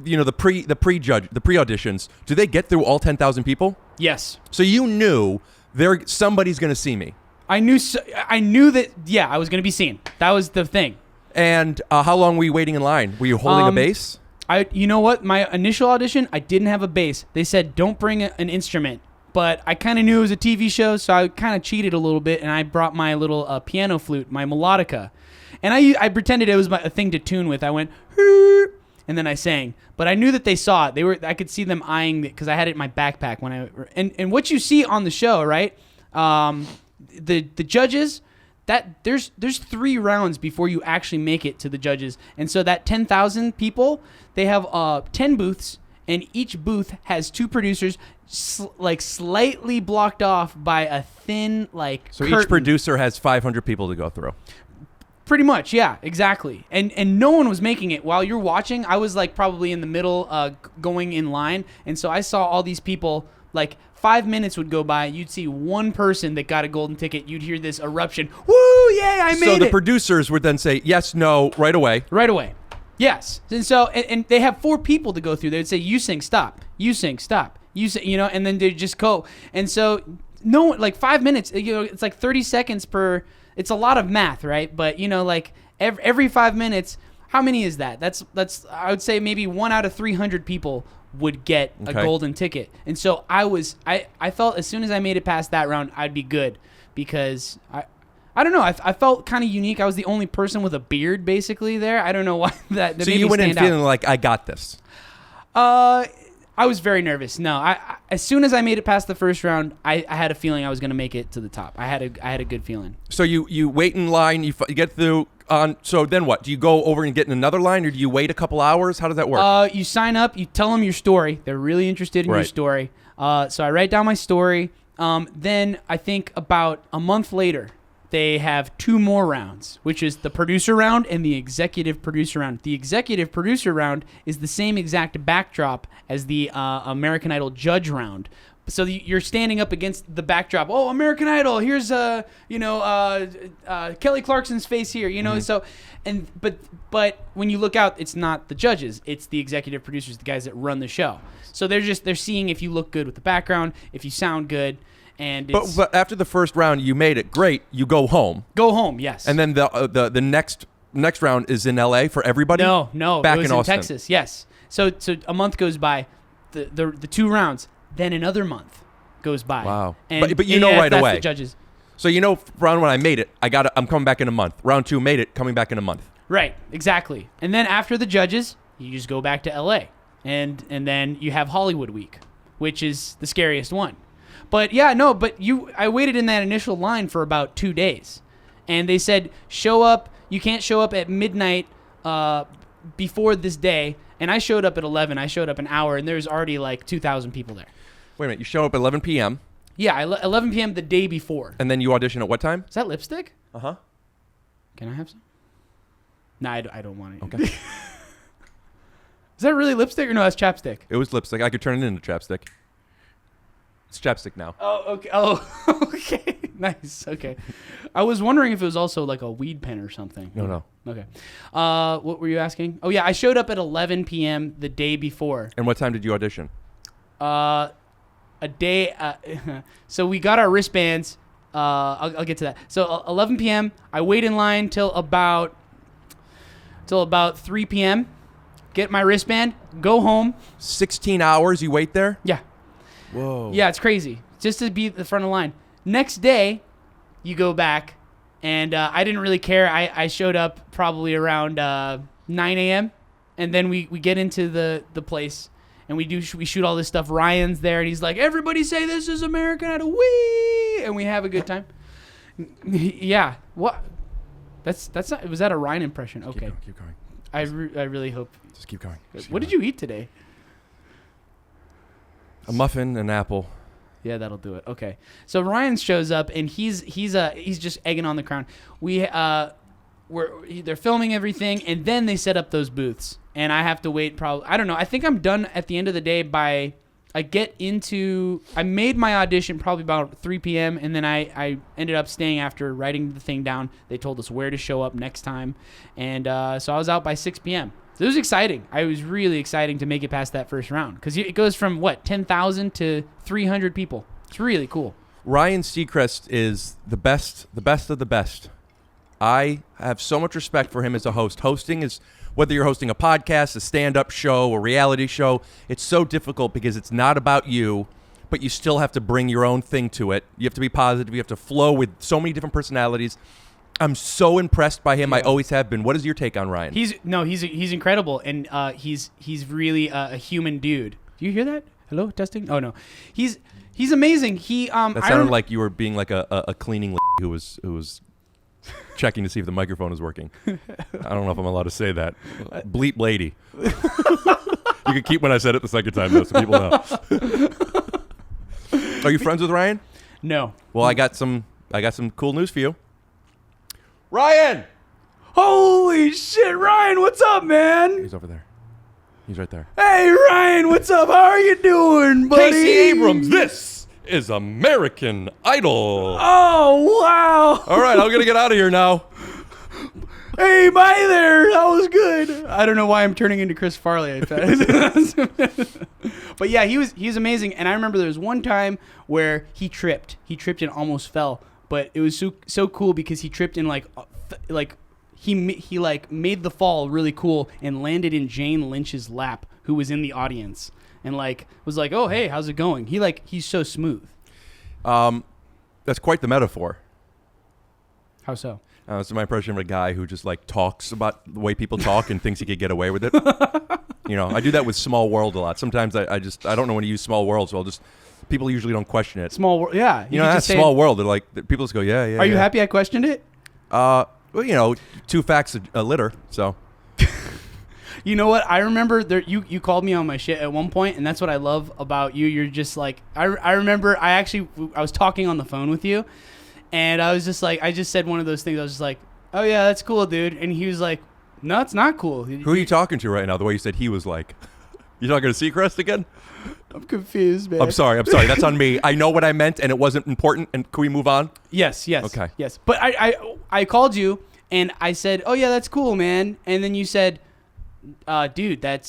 the pre-auditions, do they get through all 10,000 people? Yes. So you knew somebody's going to see me. I knew that, yeah, I was going to be seen. That was the thing. And how long were you waiting in line? Were you holding a bass? You know what? My initial audition, I didn't have a bass. They said, don't bring an instrument. But I kind of knew it was a TV show, so I kind of cheated a little bit, and I brought my little piano flute, my melodica. And I pretended it was a thing to tune with. I went, and then I sang. But I knew that they saw it. I could see them eyeing it because I had it in my backpack when and what you see on the show, right? The judges, that there's 3 rounds before you actually make it to the judges. And so that 10,000 people, they have 10 booths, and each booth has 2 producers slightly blocked off by a thin So curtain. each producer has 500 people to go through. Pretty much, yeah, exactly. And no one was making it. While you're watching, I was probably in the middle going in line, and so I saw all these people. 5 minutes would go by, you'd see one person that got a golden ticket, you'd hear this eruption, woo, yay, I made it! So the producers would then say yes, no, right away. Right away. Yes. And so, and they have 4 people to go through. They would say, you sing, stop. You sing, stop. You sing, and then they just go. And so, no one, 5 minutes, it's 30 seconds per, it's a lot of math, right? But, every 5 minutes, how many is that? That's I would say maybe 1 out of 300 people would get a golden ticket. And so I felt as soon as I made it past that round, I'd be good because I don't know. I felt kind of unique. I was the only person with a beard basically there. I don't know why that So made you me went in stand feeling like, I got this. I was very nervous. No, I as soon as I made it past the first round, I had a feeling I was going to make it to the top. I had a good feeling. So you wait in line, you get through. So then what? Do you go over and get in another line, or do you wait a couple hours? How does that work? You sign up. You tell them your story. They're really interested in your story. So I write down my story. Then I think about a month later, they have 2 more rounds, which is the producer round and the executive producer round. The executive producer round is the same exact backdrop as the American Idol judge round. So you're standing up against the backdrop. Oh, American Idol! Here's Kelly Clarkson's face here. Mm-hmm. So, but when you look out, it's not the judges. It's the executive producers, the guys that run the show. So they're seeing if you look good with the background, if you sound good, and but after the first round, you made it great. You go home. Go home, yes. And then the next round is in LA for everybody. No, back it was in Austin. Texas. Yes. So a month goes by, the 2 rounds. Then another month goes by. Wow. And, but you know right that's away. The judges. So round 1 I made it. I'm coming back in a month. Round 2 made it, coming back in a month. Right, exactly. And then after the judges, you just go back to LA. And then you have Hollywood Week, which is the scariest one. But I waited in that initial line for about 2 days. And they said, show up, you can't show up at midnight before this day. And I showed up at 11. I showed up an hour, and there's already 2,000 people there. Wait a minute. You show up at 11 p.m. Yeah, 11 p.m. the day before. And then you audition at what time? Is that lipstick? Uh-huh. Can I have some? No, I don't want it. Okay. Is that really lipstick or no, that's chapstick? It was lipstick. I could turn it into chapstick. It's chapstick now. Oh, okay. Oh, okay. Nice. Okay. I was wondering if it was also a weed pen or something. No. Okay. What were you asking? Oh, yeah. I showed up at 11 p.m. the day before. And what time did you audition? A day. So we got our wristbands. I'll get to that. So 11 p.m. I wait in line till about 3 p.m. Get my wristband. Go home. 16 hours you wait there? Yeah. Whoa. Yeah, it's crazy. Just to be at the front of the line. Next day, you go back, and I didn't really care. I showed up probably around 9 a.m., and then we get into the place, and we shoot all this stuff. Ryan's there, and he's like, everybody say this is American Idol, wee! And we have a good time. Yeah. What? That's not, was that a Ryan impression? Okay. Keep going. I really hope. Just keep going. What did you eat today? A muffin, an apple, Yeah, that'll do it. Okay. So Ryan shows up and he's just egging on the crowd. They're filming everything and then they set up those booths and I have to wait probably, I don't know. I think I'm done at the end of the day I made my audition probably about 3 p.m. and then I ended up staying after writing the thing down. They told us where to show up next time. And so I was out by 6 p.m. So it was exciting. I was really exciting to make it past that first round because it goes from 10,000 to 300 people. It's really cool. Ryan Seacrest is the best of the best. I have so much respect for him as a host. Hosting is, whether you're hosting a podcast, a stand-up show, a reality show, it's so difficult because it's not about you, but you still have to bring your own thing to it. You have to be positive. You have to flow with so many different personalities. I'm so impressed by him. I always have been. What is your take on Ryan? He's incredible, and he's really a human dude. Do you hear that? Hello, testing. Oh no, he's amazing. That sounded like you were being like a cleaning who was checking to see if the microphone is working. I don't know if I'm allowed to say that. Bleep lady. You can keep when I said it the second time though, so people know. Are you friends with Ryan? No. Well, I got some cool news for you. Ryan! Holy shit, Ryan, what's up, man? He's over there. He's right there. Hey, Ryan, what's up? How are you doing, buddy? Casey Abrams, this is American Idol. Oh, wow. All right, I'm going to get out of here now. Hey, bye there. That was good. I don't know why I'm turning into Chris Farley. But yeah, he's amazing. And I remember there was one time where he tripped. He tripped and almost fell. But it was so cool because he tripped and he made the fall really cool and landed in Jane Lynch's lap, who was in the audience, and was like, "Oh, hey, how's it going?" He's so smooth. That's quite the metaphor. How so? It's my impression of a guy who just talks about the way people talk and thinks he could get away with it. I do that with Small World a lot. Sometimes I don't know when to use Small World, so people usually don't question it. Small World, yeah. That's Small World. They're like, people just go, yeah. Are you happy I questioned it? Well, 2 facts a litter, so. You know what? I remember you called me on my shit at one point, and that's what I love about you. You're just like, I remember I was talking on the phone with you, and I was just like, I just said one of those things. I was just like, oh yeah, that's cool, dude. And he was like, no, it's not cool. Who are you talking to right now? The way you said he was like. You talking to Seacrest again? I'm confused, man. I'm sorry. That's on me. I know what I meant, and it wasn't important. And can we move on? Yes. Okay. Yes. But I called you, and I said, oh, yeah, that's cool, man. And then you said, dude, that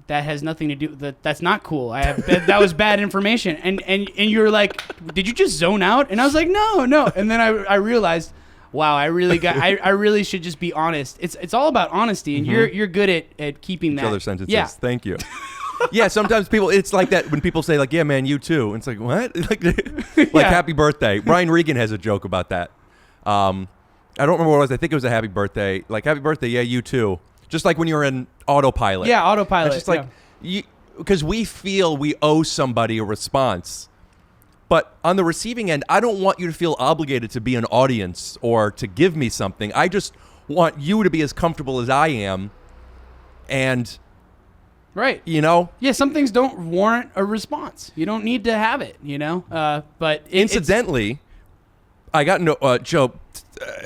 has nothing to do – that's not cool. That was bad information. And you were like, did you just zone out? And I was like, no. And then I realized – wow, I really should just be honest. It's all about honesty, and you're good at keeping that. Other sentences. Yeah. Thank you. Yeah, sometimes it's like that when people say yeah, man, you too. And it's like, what? Happy birthday. Brian Regan has a joke about that. I don't remember what it was. I think it was a happy birthday. Happy birthday, yeah, you too. Just like when you're in autopilot. Yeah, autopilot. It's just because we feel we owe somebody a response. But on the receiving end, I don't want you to feel obligated to be an audience or to give me something. I just want you to be as comfortable as I am. And, right. Yeah, some things don't warrant a response. You don't need to have it, But incidentally, I got into Joe.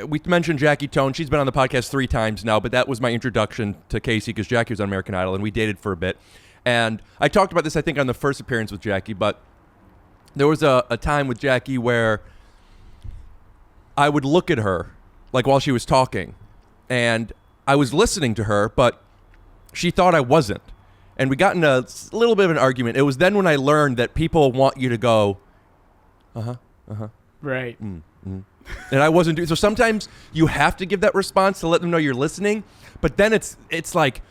We mentioned Jackie Tohn. She's been on the podcast 3 times now, but that was my introduction to Casey because Jackie was on American Idol, and we dated for a bit. And I talked about this, I think, on the first appearance with Jackie, but there was a time with Jackie where I would look at her, while she was talking, and I was listening to her, but she thought I wasn't. And we got in a little bit of an argument. It was then when I learned that people want you to go, right. And I wasn't doing so. Sometimes you have to give that response to let them know you're listening, but then it's like,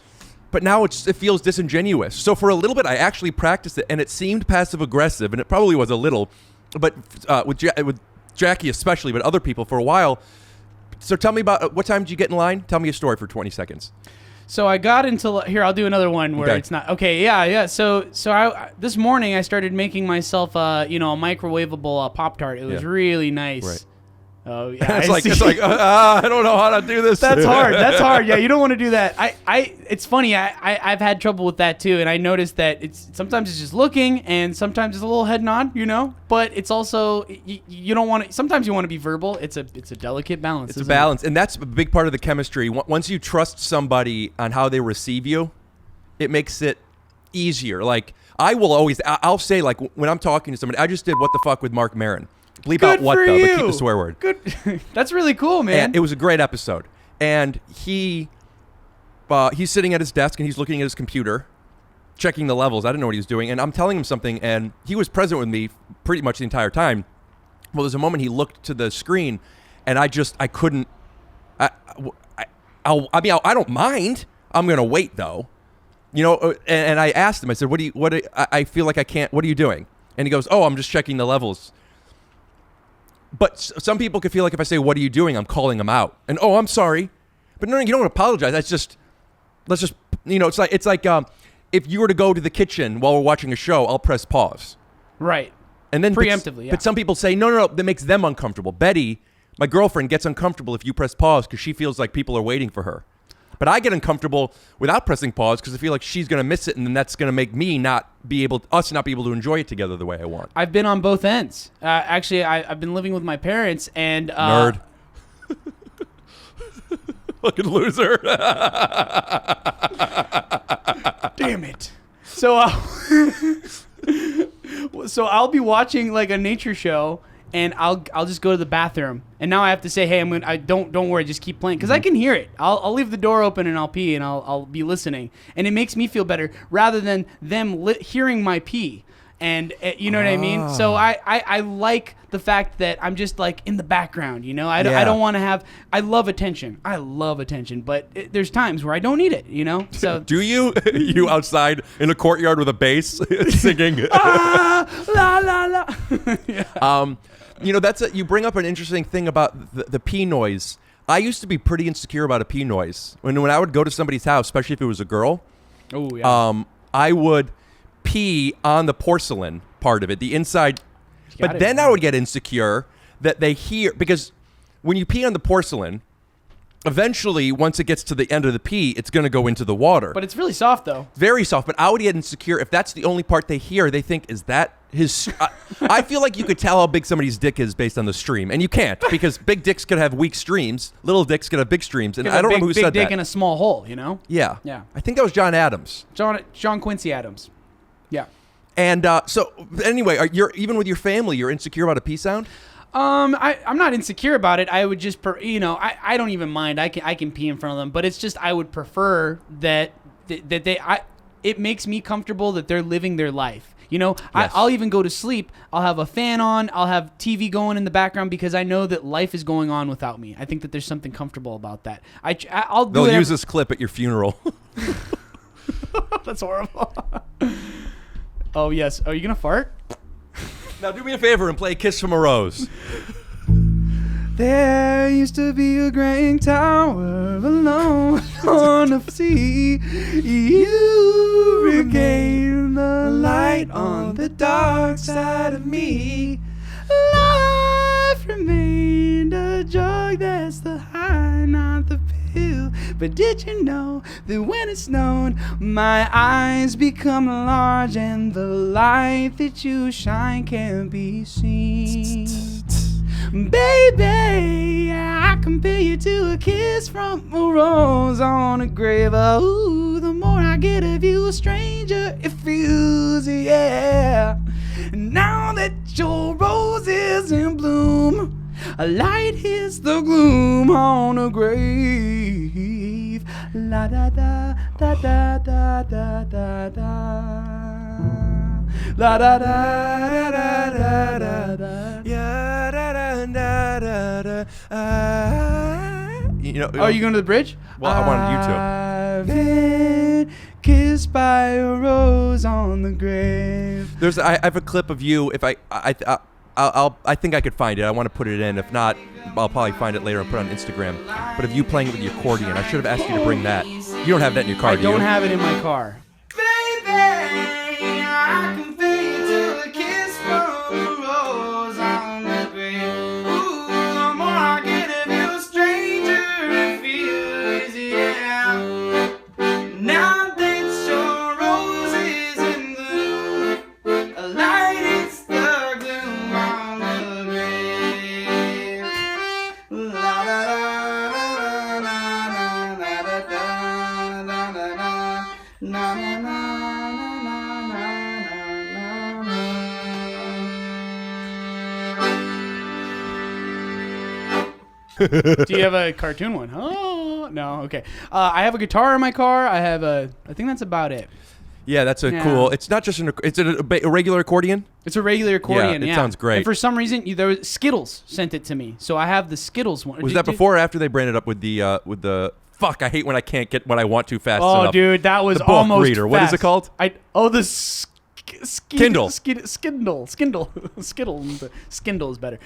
but now it feels disingenuous. So for a little bit, I actually practiced it, and it seemed passive-aggressive, and it probably was a little, but with Jackie especially, but other people for a while. So tell me about what time did you get in line? Tell me a story for 20 seconds. So I got into here. I'll do another one where it's not okay. Yeah. So this morning I started making myself a microwavable Pop-Tart. It was really nice. Right. Oh yeah, It's like I don't know how to do this. That's hard. That's hard. Yeah, you don't want to do that. It's funny. I've had trouble with that too, and I noticed that sometimes it's just looking, and sometimes it's a little head nod, But it's also you don't want to. Sometimes you want to be verbal. It's a delicate balance. It's a balance, and that's a big part of the chemistry. Once you trust somebody on how they receive you, it makes it easier. Like I'll say like when I'm talking to somebody, I just did What the Fuck with Mark Maron. Bleep Good out what for though, you. but keep the swear word. Good. That's really cool, man. And it was a great episode. And he's sitting at his desk and he's looking at his computer, checking the levels. I didn't know what he was doing. And I'm telling him something, and he was present with me pretty much the entire time. Well, there's a moment he looked to the screen, and I couldn't. I don't mind. I'm gonna wait though, And I asked him. I said, I feel like I can't. What are you doing? And he goes, "Oh, I'm just checking the levels." But some people could feel like if I say, "What are you doing?" I'm calling them out. And, "Oh, I'm sorry." But no, you don't apologize. Let's just, it's like if you were to go to the kitchen while we're watching a show, I'll press pause. Right. And then preemptively, yeah. But some people say, no, that makes them uncomfortable. Betty, my girlfriend, gets uncomfortable if you press pause because she feels like people are waiting for her. But I get uncomfortable without pressing pause because I feel like she's going to miss it, and then that's going to make me not be able to enjoy it together the way I want. I've been on both ends. Actually, I've been living with my parents, and nerd, fucking loser. Damn it. So, so I'll be watching like a nature show, and I'll just go to the bathroom, and now I have to say, hey, don't worry, just keep playing, because I can hear it. I'll leave the door open and I'll pee, and I'll be listening, and it makes me feel better rather than them hearing my pee, and you know what I mean. So I like the fact that I'm just like in the background, I don't want to have. I love attention, but there's times where I don't need it, So do you you outside in a courtyard with a bass singing? La la la. Yeah. You bring up an interesting thing about the pee noise. I used to be pretty insecure about a pee noise. When I would go to somebody's house, especially if it was a girl, I would pee on the porcelain part of it, the inside. But then I would get insecure that they hear, because when you pee on the porcelain, eventually, once it gets to the end of the pee, it's going to go into the water. But it's really soft, though. Very soft. But I would get insecure if that's the only part they hear. They think, is that his... I feel like you could tell how big somebody's dick is based on the stream. And you can't, because big dicks could have weak streams. Little dicks could have big streams. And I don't know who said that. Big dick in a small hole, Yeah. Yeah. I think that was John Adams. John Quincy Adams. Yeah. And so, anyway, even with your family, you're insecure about a pee sound? I'm not insecure about it. I would just, I don't even mind. I can pee in front of them, but it's just I would prefer that it makes me comfortable that they're living their life. Yes. I'll even go to sleep. I'll have a fan on. I'll have TV going in the background because I know that life is going on without me. I think that there's something comfortable about that. They'll use this clip at your funeral. That's horrible. Oh yes. Are you gonna fart? Now do me a favor and play Kiss from a Rose. There used to be a great tower alone on the sea. You regained the light on the dark side of me. Life remained a joy, that's the high, not the pill. But did you know that when it snowed, my eyes become large and the light that you shine can be seen? Baby, I compare you to a kiss from a rose on a grave. Oh, the more I get of you, a stranger it feels, yeah. Now that your rose is in bloom, a light hits the gloom on a grave. La da da da da da da da da. La da da da da da da. Yeah, da da da da da. Are you going to the bridge? Well, I wanted you to. I've been kissed by a rose on the grave. I have a clip of you. If I think I could find it. I want to put it in. If not, I'll probably find it later and put it on Instagram. But of you playing it with the accordion, I should have asked you to bring that. You don't have that in your car, do you? I don't have it in my car. Baby, I can feel you to a kiss from a rose on the grave. Ooh, the more Do you have a cartoon one? Oh, no. Okay. I have a guitar in my car. I think that's about it. Yeah, that's Yeah. cool. It's not just it's a regular accordion. It's a regular accordion. Yeah, it sounds great. And for some reason, there was Skittles sent it to me, so I have the Skittles one. Was that before or after they branded up with the? Fuck! I hate when I can't get what I want too fast Oh, enough. dude, that was The book almost reader. What is it fast. called? Kindle. Kindle. Skindle is better.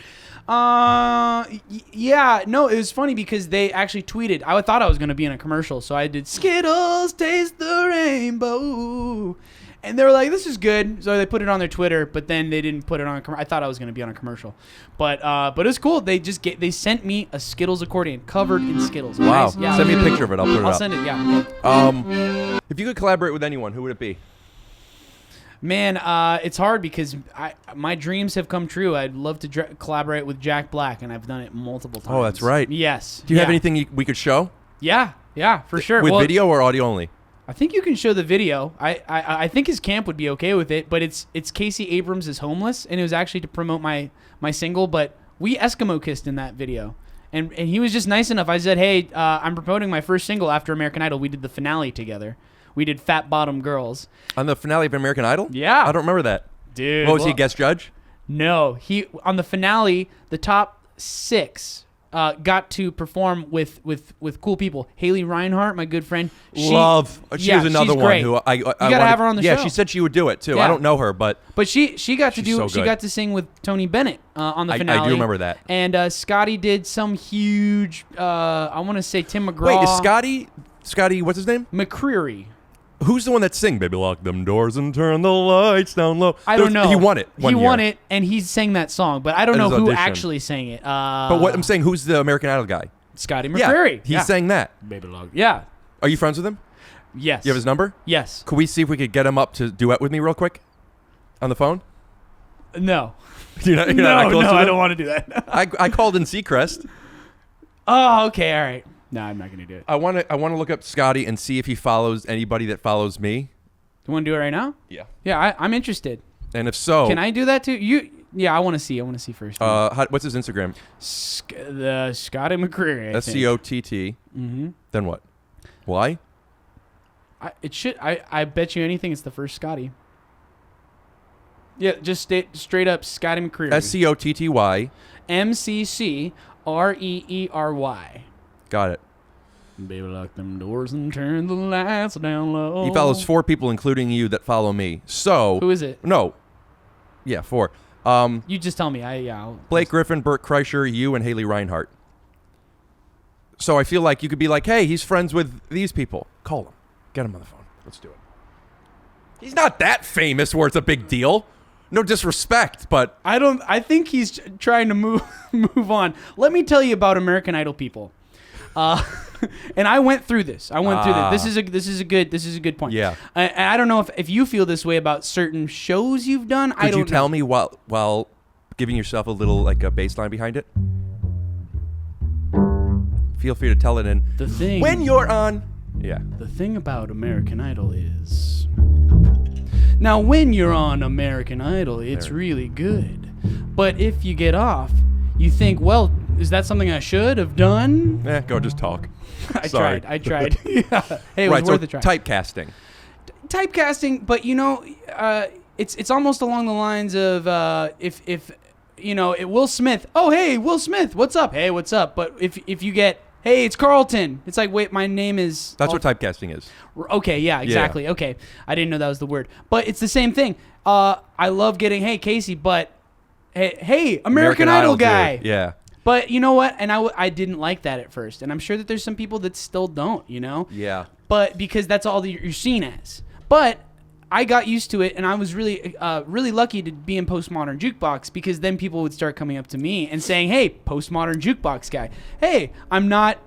Yeah, no, it was funny because they actually tweeted. I thought I was going to be in a commercial, so I did Skittles taste the rainbow. And they were like, this is good. So they put it on their Twitter, but then they didn't put it on a commercial. I thought I was going to be on a commercial. But it was cool. They sent me a Skittles accordion covered in Skittles. Wow. Nice. Yeah, Send me a picture of it. I'll put it I'll up. send it, yeah. Okay. If you could collaborate with anyone, who would it be? Man, it's hard because my dreams have come true. I'd love to collaborate with Jack Black, and I've done it multiple times. Oh, that's right. Yes. Do you have anything we could show? Yeah, for sure. With Well, video or audio only? I think you can show the video. I think his camp would be okay with it, but it's Casey Abrams is Homeless, and it was actually to promote my single, but we Eskimo kissed in that video. And he was just nice enough. I said, hey, I'm promoting my first single after American Idol. We did the finale together. We did Fat Bottom Girls. On the finale of American Idol? Yeah. I don't remember that. Dude. What was he, guest judge? No. He on the finale, the top 6 got to perform with cool people. Haley Reinhart, my good friend. She was another she's one great. who I You gotta have her on the show. Yeah, she said she would do it too. Yeah. I don't know her, but she got to she's so she good. got to sing with Tony Bennett on the finale. I do remember that. And Scotty did some huge. I want to say Tim McGraw. Wait, is Scotty? What's his name? McCreary. Who's the one that sing? Baby, lock them doors and turn the lights down low. I don't know. He won it. He won it, and he sang that song, but I don't At know his who audition. actually sang it. But what I'm saying, who's the American Idol guy? Scotty McCreary. Yeah, he sang that. Baby Log. Yeah. Are you friends with him? Yes. You have his number? Yes. Could we see if we could get him up to duet with me real quick? On the phone? No. You're not that close to I him? don't want to do that. I called in Seacrest. Oh, okay, all right. No, I'm not gonna do it. I want to look up Scotty and see if he follows anybody that follows me. You want to do it right now? Yeah. Yeah, I'm interested. And if so, Can I do that too? Yeah, I want to see. I want to see first. what's his Instagram? The Scotty McCreary. SCOTT. Mm-hmm. Then what? Why? It should. I bet you anything. It's the first Scotty. Yeah, just straight up Scotty McCreary. SCOTTY. MCCREERY. Got it. Baby, lock them doors and turn the lights down low. He follows 4 people, including you, that follow me. So Who is it? No. Yeah, 4. You just tell me. I'll Blake Griffin, Burt Kreischer, you, and Haley Reinhart. So I feel like you could be like, hey, he's friends with these people. Call him. Get him on the phone. Let's do it. He's not that famous where it's a big deal. No disrespect, but I think he's trying to move on. Let me tell you about American Idol people. And I went through this. This is a good point. Yeah. And I don't know if you feel this way about certain shows you've done. I could don't you tell know. me while giving yourself a little like a baseline behind it? Feel free to tell it in. The thing When you're on. Yeah. The thing about American Idol is now when you're on American Idol, it's really good. But if you get off, you think, well, is that something I should have done? Go just talk. I Sorry. tried. Yeah. Hey, it was Right, worth so a try. typecasting. Typecasting, but it's almost along the lines of if Will Smith. Oh, hey, Will Smith, what's up? Hey, what's up? But if you get, hey, it's Carlton. It's like, wait, my name is. That's what typecasting is. Okay, yeah, exactly. Yeah. Okay, I didn't know that was the word, but it's the same thing. I love getting, hey, Casey, but hey, American Idol guy. Dude. Yeah. But you know what? And I didn't like that at first, and I'm sure that there's some people that still don't. Yeah. But because that's all that you're seen as. But I got used to it, and I was really lucky to be in Postmodern Jukebox because then people would start coming up to me and saying, "Hey, Postmodern Jukebox guy. Hey, I'm not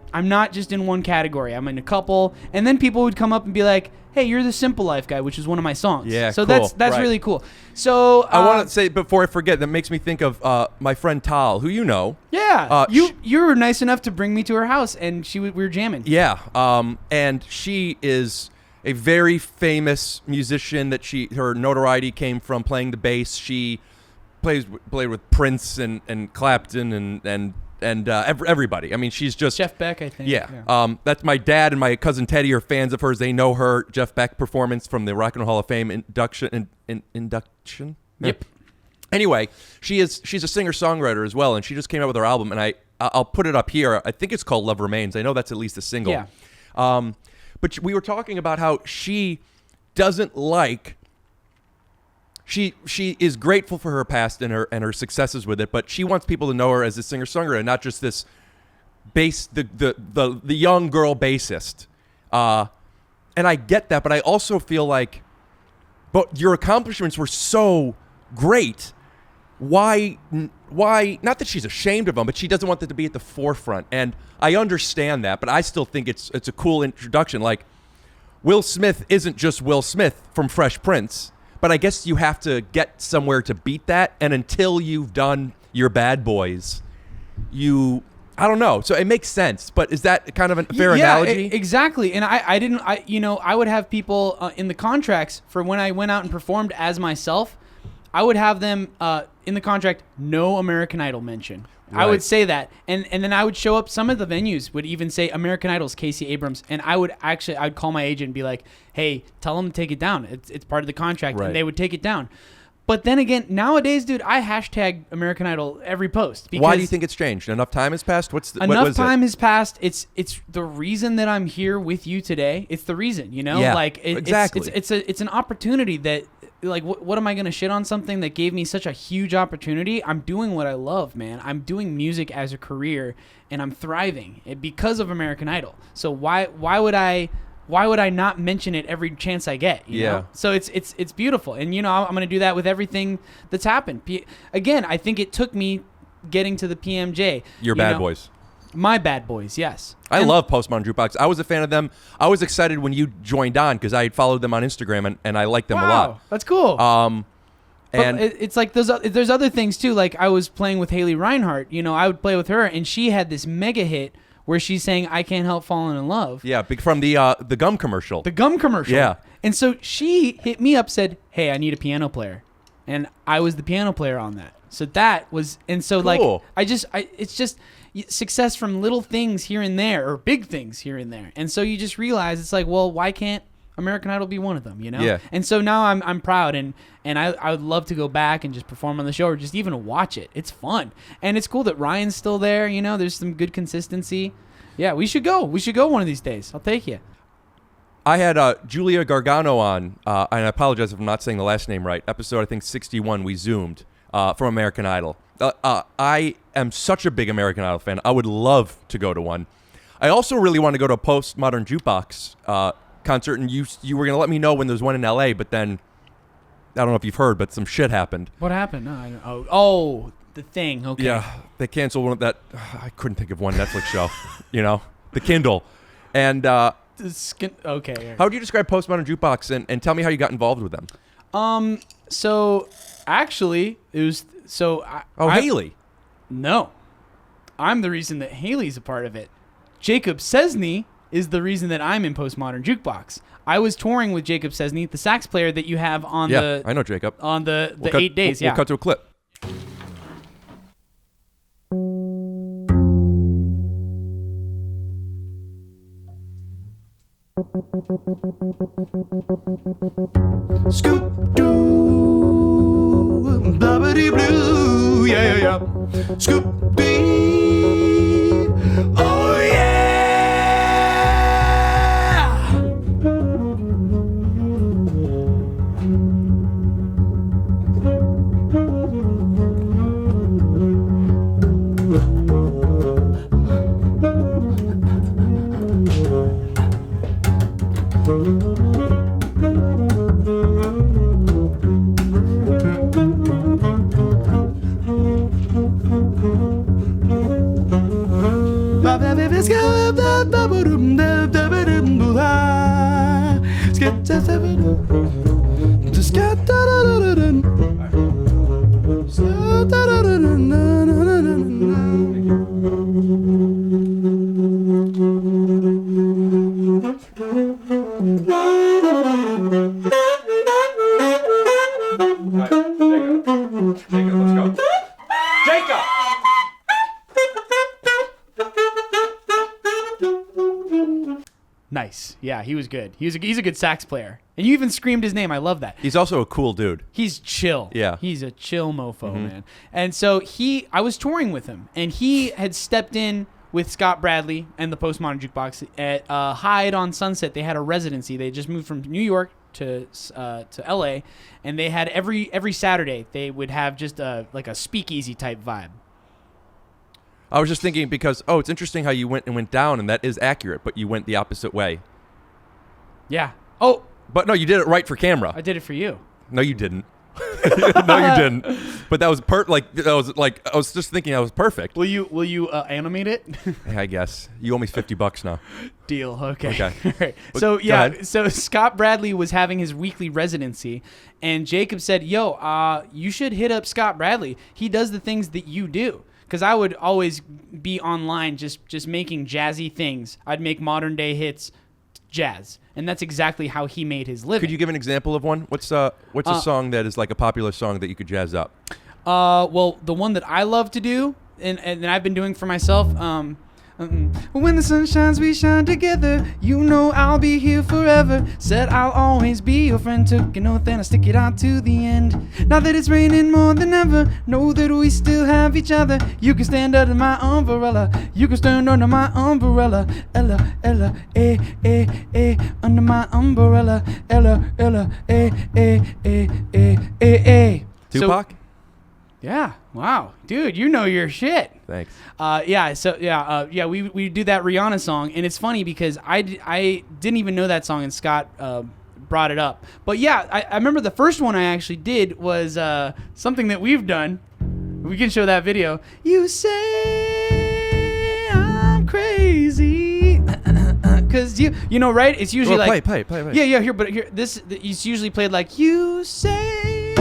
just in one category. I'm in a couple." And then people would come up and be like, "Hey, you're the Simple Life guy," which is one of my songs. Yeah, so cool. that's Right. really cool. So I want to say before I forget, that makes me think of my friend Tal, who you know. Yeah, you were nice enough to bring me to her house, and we were jamming. Yeah, and she is a very famous musician that her notoriety came from playing the bass. She played with Prince and Clapton and everybody. I mean, she's just Jeff Beck, I think. Yeah. That's my dad and my cousin Teddy are fans of hers. They know her Jeff Beck performance from the Rock and Roll Hall of Fame induction. Yep. Anyway, she's a singer-songwriter as well, and she just came out with her album, and I'll put it up here. I think it's called Love Remains. I know that's at least a single. Yeah. But we were talking about how she doesn't like. She is grateful for her past and her successes with it, but she wants people to know her as a singer-songwriter, not just this the young girl bassist. And I get that, but I also feel like, but your accomplishments were so great. Why? Not that she's ashamed of them, but she doesn't want them to be at the forefront. And I understand that, but I still think it's a cool introduction. Like, Will Smith isn't just Will Smith from Fresh Prince. But I guess you have to get somewhere to beat that, and until you've done your Bad Boys, I don't know. So it makes sense, but is that kind of a fair analogy? Exactly. And I would have people in the contracts for when I went out and performed as myself. I would have them in the contract, no American Idol mention. Right. I would say that, and then I would show up. Some of the venues would even say American Idol's Casey Abrams, and I'd call my agent and be like, "Hey, tell them to take it down. It's part of the contract," right. And they would take it down. But then again, nowadays, dude, I hashtag American Idol every post. Why do you think it's changed? Enough time has passed. Enough time has passed. It's the reason that I'm here with you today. It's the reason, Yeah, like exactly. It's an opportunity that. Like, what am I going to shit on something that gave me such a huge opportunity? I'm doing what I love, man. I'm doing music as a career, and I'm thriving because of American Idol. So why would I not mention it every chance I get? You know? So it's beautiful, and I'm going to do that with everything that's happened. Again, I think it took me getting to the PMJ. Your Bad Boys. My Bad Boys, yes. I love Postmodern Jukebox. I was a fan of them. I was excited when you joined on because I had followed them on Instagram and I liked them a lot. That's cool. And it's like there's other things too. Like I was playing with Haley Reinhart. I would play with her, and she had this mega hit where she's saying "I Can't Help Falling in Love." Yeah, from the gum commercial. The gum commercial. Yeah. And so she hit me up, said, "Hey, I need a piano player," and I was the piano player on that. So that was, and so cool. like it's just success from little things here and there, or big things here and there. And so you just realize it's like, well, why can't American Idol be one of them, Yeah. And so now I'm proud, and I would love to go back and just perform on the show, or just even watch it. It's fun, and it's cool that Ryan's still there. There's some good consistency. Yeah, we should go one of these days. I'll take you. I had Julia Gargano on, and I apologize if I'm not saying the last name right. Episode, I think, 61, we Zoomed from American Idol. I am such a big American Idol fan. I would love to go to one. I also really want to go to a Postmodern Jukebox concert, and you were going to let me know when there's one in L.A., but then, I don't know if you've heard, but some shit happened. What happened? No, I don't. Oh, the thing. Okay. Yeah, they canceled one of that. I couldn't think of one Netflix show, The Kindle. And okay. How would you describe Postmodern Jukebox, and tell me how you got involved with them? So actually, it was Haley. No, I'm the reason that Haley's a part of it. Jacob Cesny is the reason that I'm in Postmodern Jukebox. I was touring with Jacob Cesny, the sax player that you have on I know Jacob. On the 8 days. We'll cut to a clip. Scoop doo, bubbly blue, yeah. Scoop dee, oh yeah. Nice. Yeah, he was good. He's a good sax player. And you even screamed his name. I love that. He's also a cool dude. He's chill. Yeah. He's a chill mofo, man. And so I was touring with him, and he had stepped in with Scott Bradley and the Postmodern Jukebox at Hyde on Sunset. They had a residency. They just moved from New York to LA, and they had every Saturday they would have just like a speakeasy type vibe. I was just thinking because, it's interesting how you went down, and that is accurate, but you went the opposite way. Yeah. Oh, But no, you did it right for camera. I did it for you. No, you didn't. No, you didn't. But that was I was just thinking that was perfect. Will you animate it? I guess you owe me $50 now. Deal. Okay. Okay. All right. Well, So go yeah. ahead. So Scott Bradley was having his weekly residency, and Jacob said, "Yo, you should hit up Scott Bradley. He does the things that you do." Because I would always be online just making jazzy things. I'd make modern day hits, jazz, and that's exactly how he made his living. Could you give an example of one? What's a song that is like a popular song that you could jazz up? Well, the one that I love to do, and I've been doing for myself, when the sun shines, we shine together. You know I'll be here forever. Said I'll always be your friend. Took an oath and I stick it out to the end. Now that it's raining more than ever, know that we still have each other. You can stand under my umbrella. You can stand under my umbrella. Ella, Ella, under my umbrella. Ella, Ella, Tupac? Yeah. Wow. Dude, you know your shit. Thanks. We do that Rihanna song, and it's funny because I didn't even know that song, and Scott brought it up. But yeah, I remember the first one I actually did was something that we've done. We can show that video. You say I'm crazy. Because you know, right? It's usually like play. Yeah. Here, but here, it's usually played like you say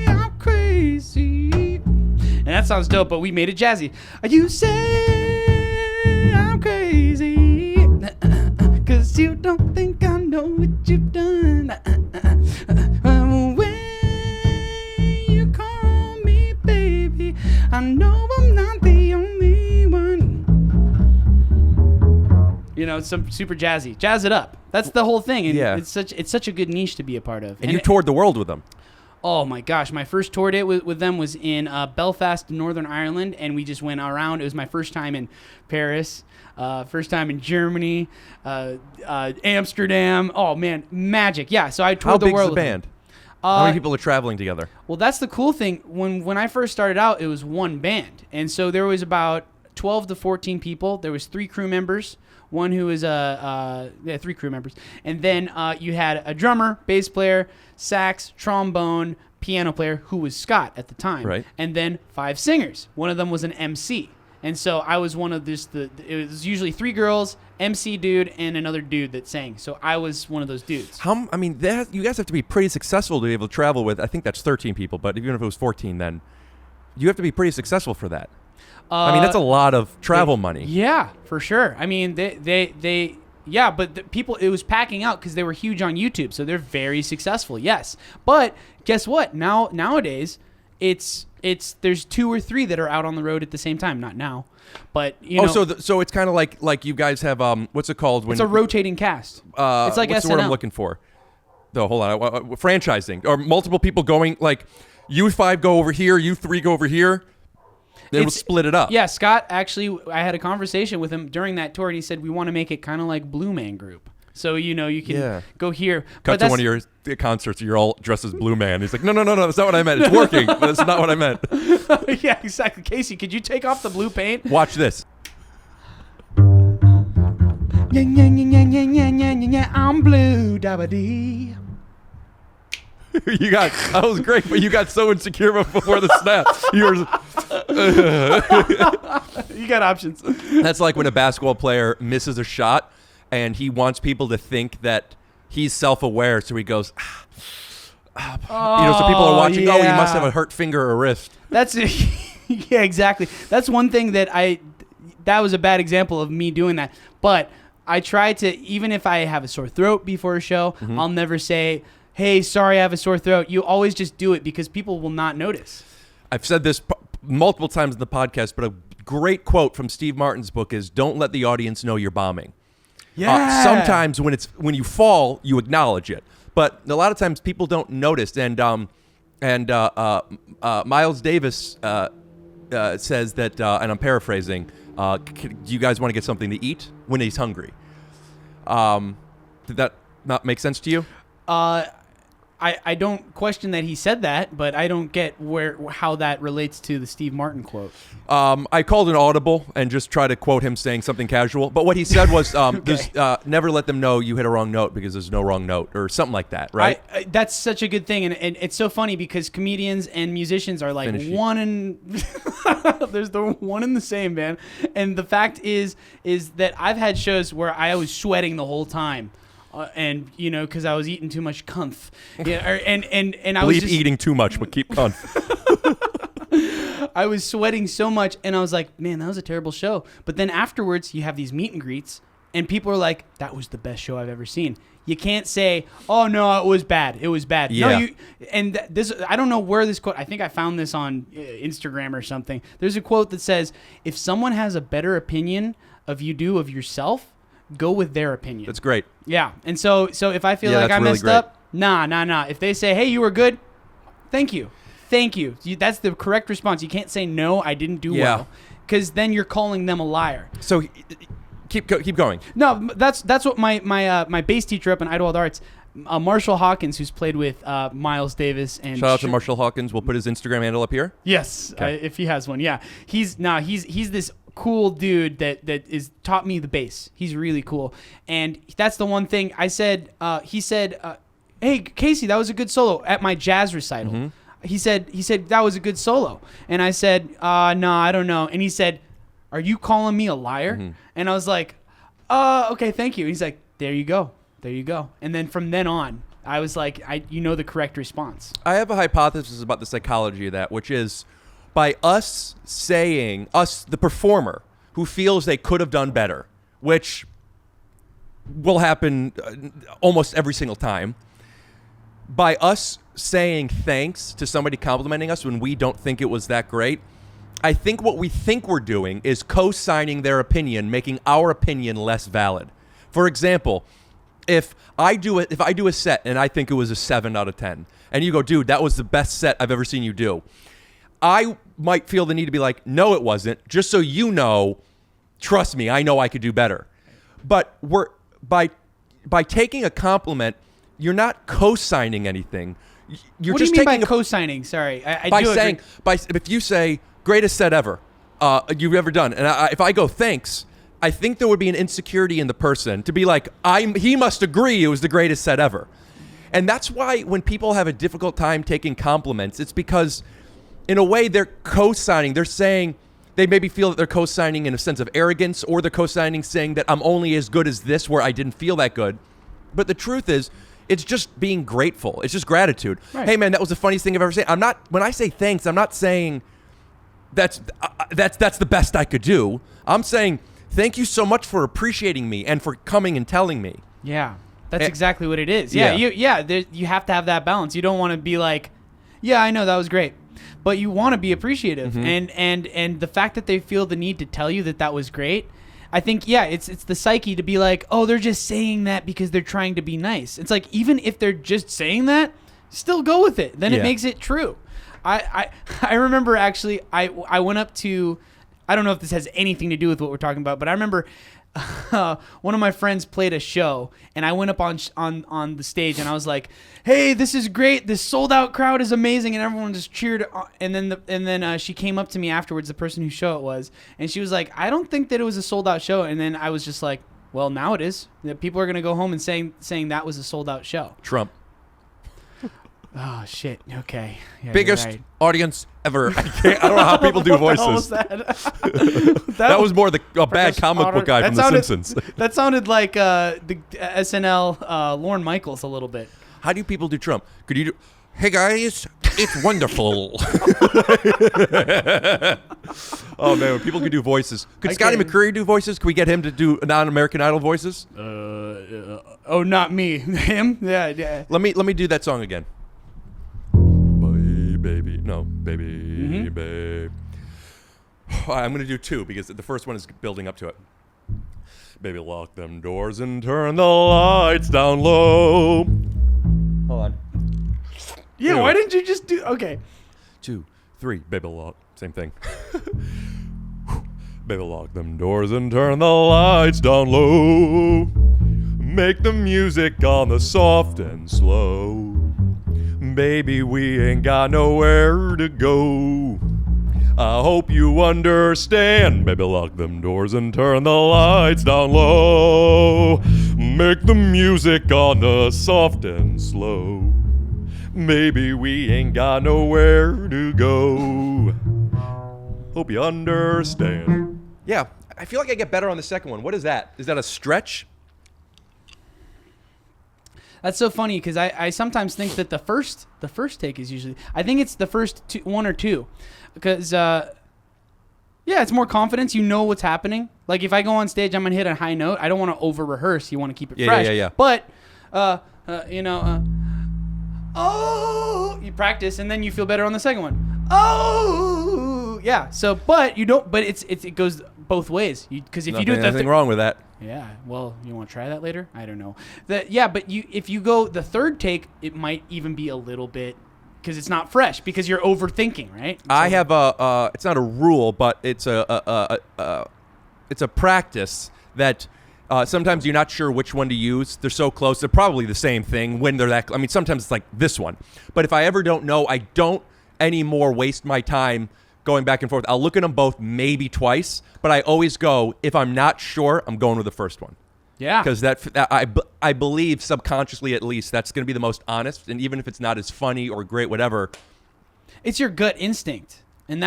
I'm crazy, and that sounds dope. But we made it jazzy. You say I'm crazy, 'cause you don't think I know what you've done. When you call me baby, I know I'm not the only one. You know, it's some super jazzy. Jazz it up. That's the whole thing. And Yeah. it's such a good niche to be a part of. And you toured the world with them. Oh my gosh, my first tour date with them was in Belfast, Northern Ireland, and we just went around. It was my first time in Paris, first time in Germany, Amsterdam. Oh man, magic! Yeah, so I toured the world. How big's the with band? them. How many people are traveling together? Well, that's the cool thing. When I first started out, it was one band, and so there was about 12 to 14 people. There was 3 crew members. One who was 3 crew members, and then you had a drummer, bass player, sax, trombone, piano player, who was Scott at the time, Right. and then 5 singers. One of them was an MC, and so I was one of it was usually 3 girls, MC dude, and another dude that sang. So I was one of those dudes. You guys have to be pretty successful to be able to travel with. I think that's 13 people, but even if it was 14, then you have to be pretty successful for that. That's a lot of travel money. Yeah, for sure. I mean, but the people, it was packing out because they were huge on YouTube, so they're very successful. Yes, but guess what? Nowadays, there's 2 or 3 that are out on the road at the same time. Not now, but you know. So it's kind of like you guys have what's it called? It's a rotating cast. It's like what's SNL. the word I'm looking for? No, hold on. Franchising or multiple people going like you 5 go over here, you 3 go over here. Then we'll split it up. Yeah, Scott, actually, I had a conversation with him during that tour, and he said, we want to make it kind of like Blue Man Group. So, you know, you can go here. Cut to one of your concerts, you're all dressed as Blue Man. He's like, no, that's not what I meant. It's working, but that's not what I meant. Yeah, exactly. Casey, could you take off the blue paint? Watch this. Yeah, I'm blue, dabba-dee. That was great, but you got so insecure before the snap. You got options. That's like when a basketball player misses a shot and he wants people to think that he's self-aware, so he goes, so people are watching, he must have a hurt finger or wrist. That's yeah, exactly. That's one thing that was a bad example of me doing that. But I try to, even if I have a sore throat before a show, I'll never say, hey, sorry, I have a sore throat. You always just do it because people will not notice. I've said this multiple times in the podcast, but a great quote from Steve Martin's book is, don't let the audience know you're bombing. Yeah. Sometimes when you fall, you acknowledge it, but a lot of times people don't notice. And Miles Davis says that, and I'm paraphrasing. Do you guys want to get something to eat when he's hungry? Did that not make sense to you? I don't question that he said that, but I don't get how that relates to the Steve Martin quote. I called an audible and just tried to quote him saying something casual. But what he said was, there's, never let them know you hit a wrong note because there's no wrong note or something like that, right? That's such a good thing. And it's so funny because comedians and musicians are like there's the one and the same, man. And the fact is that I've had shows where I was sweating the whole time. And because I was eating too much cunt, and I was just eating too much, but keep cunt. I was sweating so much, and I was like, man, that was a terrible show. But then afterwards, you have these meet and greets, and people are like, that was the best show I've ever seen. You can't say, oh no, it was bad. It was bad. Yeah. No, this I don't know where this quote. I think I found this on Instagram or something. There's a quote that says, if someone has a better opinion of yourself, go with their opinion. That's great. Yeah. And so if I feel like I messed up, nah. If they say, hey, you were good, thank you. That's the correct response. You can't say, no, I didn't do well. Because then you're calling them a liar. So keep going. No, that's what my bass teacher up in Idlewild Arts, Marshall Hawkins, who's played with Miles Davis. And shout out to Marshall Hawkins. We'll put his Instagram handle up here. Yes, if he has one. Yeah. He's this cool dude that is taught me the bass. He's really cool, and that's the one thing I said. He said, "Hey Casey, that was a good solo at my jazz recital." Mm-hmm. He said that was a good solo, and I said, "No, I don't know." And he said, "Are you calling me a liar?" Mm-hmm. And I was like, "Okay, thank you." He's like, "There you go." And then from then on, I was like, the correct response. I have a hypothesis about the psychology of that, which is, by us saying, the performer who feels they could have done better, which will happen almost every single time, by us saying thanks to somebody complimenting us when we don't think it was that great, I think what we think we're doing is co-signing their opinion, making our opinion less valid. For example, if I do a set and I think it was a 7 out of 10, and you go, dude, that was the best set I've ever seen you do, I might feel the need to be like, no, it wasn't. Just so you know, trust me, I know I could do better. But by taking a compliment, you're not co-signing anything. You're what just do you mean taking by co-signing? Sorry, I by do saying agree. If you say greatest set ever you've ever done, and if I go thanks, I think there would be an insecurity in the person to be like, he must agree it was the greatest set ever. And that's why when people have a difficult time taking compliments, it's because in a way, they're co-signing. They're saying they maybe feel that they're co-signing in a sense of arrogance, or they're co-signing saying that I'm only as good as this where I didn't feel that good. But the truth is, it's just being grateful. It's just gratitude. Right. Hey, man, that was the funniest thing I've ever seen. When I say thanks, I'm not saying that's the best I could do. I'm saying thank you so much for appreciating me and for coming and telling me. Yeah, that's exactly what it is. Yeah. You have to have that balance. You don't want to be like, yeah, I know that was great. But you want to be appreciative, and the fact that they feel the need to tell you that was great, I think, it's the psyche to be like, oh, they're just saying that because they're trying to be nice. It's like, even if they're just saying that, still go with it. Then it makes it true. I remember actually, I went up to, I don't know if this has anything to do with what we're talking about, but I remember one of my friends played a show, and I went up on the stage, and I was like, hey, this is great, this sold out crowd is amazing, and everyone just cheered. And then she came up to me afterwards, the person whose show it was, and she was like, I don't think that it was a sold out show. And then I was just like, well, now it is. People are going to go home and saying that was a sold out show. Trump. Oh shit. Okay. Yeah, biggest audience ever. I don't know how people do voices. What was that? That was more a bad comic book guy from The Simpsons. That sounded like the SNL Lorne Michaels a little bit. How do people do Trump? Could you do? Hey guys, it's wonderful. Oh man, when people could do voices. Could Scotty McCreery do voices? Could we get him to do non-American Idol voices? Oh, not me. Him? Yeah. Let me do that song again. Baby, no, baby, babe. I'm gonna do two because the first one is building up to it. Baby, lock them doors and turn the lights down low. Hold on. Yeah, Anyway. why didn't you just do... Okay. 2, 3, baby, lock. Same thing. Baby, lock them doors and turn the lights down low. Make the music on the soft and slow. Baby, we ain't got nowhere to go. I hope you understand. Baby, lock them doors and turn the lights down low. Make the music on the soft and slow. Baby, we ain't got nowhere to go. Hope you understand. Yeah, I feel like I get better on the second one. What is that? Is that a stretch? That's so funny because I sometimes think that the first take is usually... I think it's the first one or two. Because, yeah, it's more confidence. You know what's happening. Like, if I go on stage, I'm going to hit a high note. I don't want to over-rehearse. You want to keep it fresh. Yeah. But, oh, you practice, and then you feel better on the second one. Oh, yeah. So, but you don't... But it goes both ways. Because if you do it... Nothing wrong with that. Yeah, well, you want to try that later? I don't know. But if you go the third take, it might even be a little bit... Because it's not fresh, because you're overthinking, right? I have a it's not a rule, but it's a practice that sometimes you're not sure which one to use. They're so close. They're probably the same thing when they're that. I mean, sometimes it's like this one. But if I ever don't know, I don't anymore waste my time going back and forth. I'll look at them both maybe twice, but I always go, if I'm not sure, I'm going with the first one. Yeah. Because I believe subconsciously at least that's going to be the most honest, and even if it's not as funny or great, whatever. It's your gut instinct. And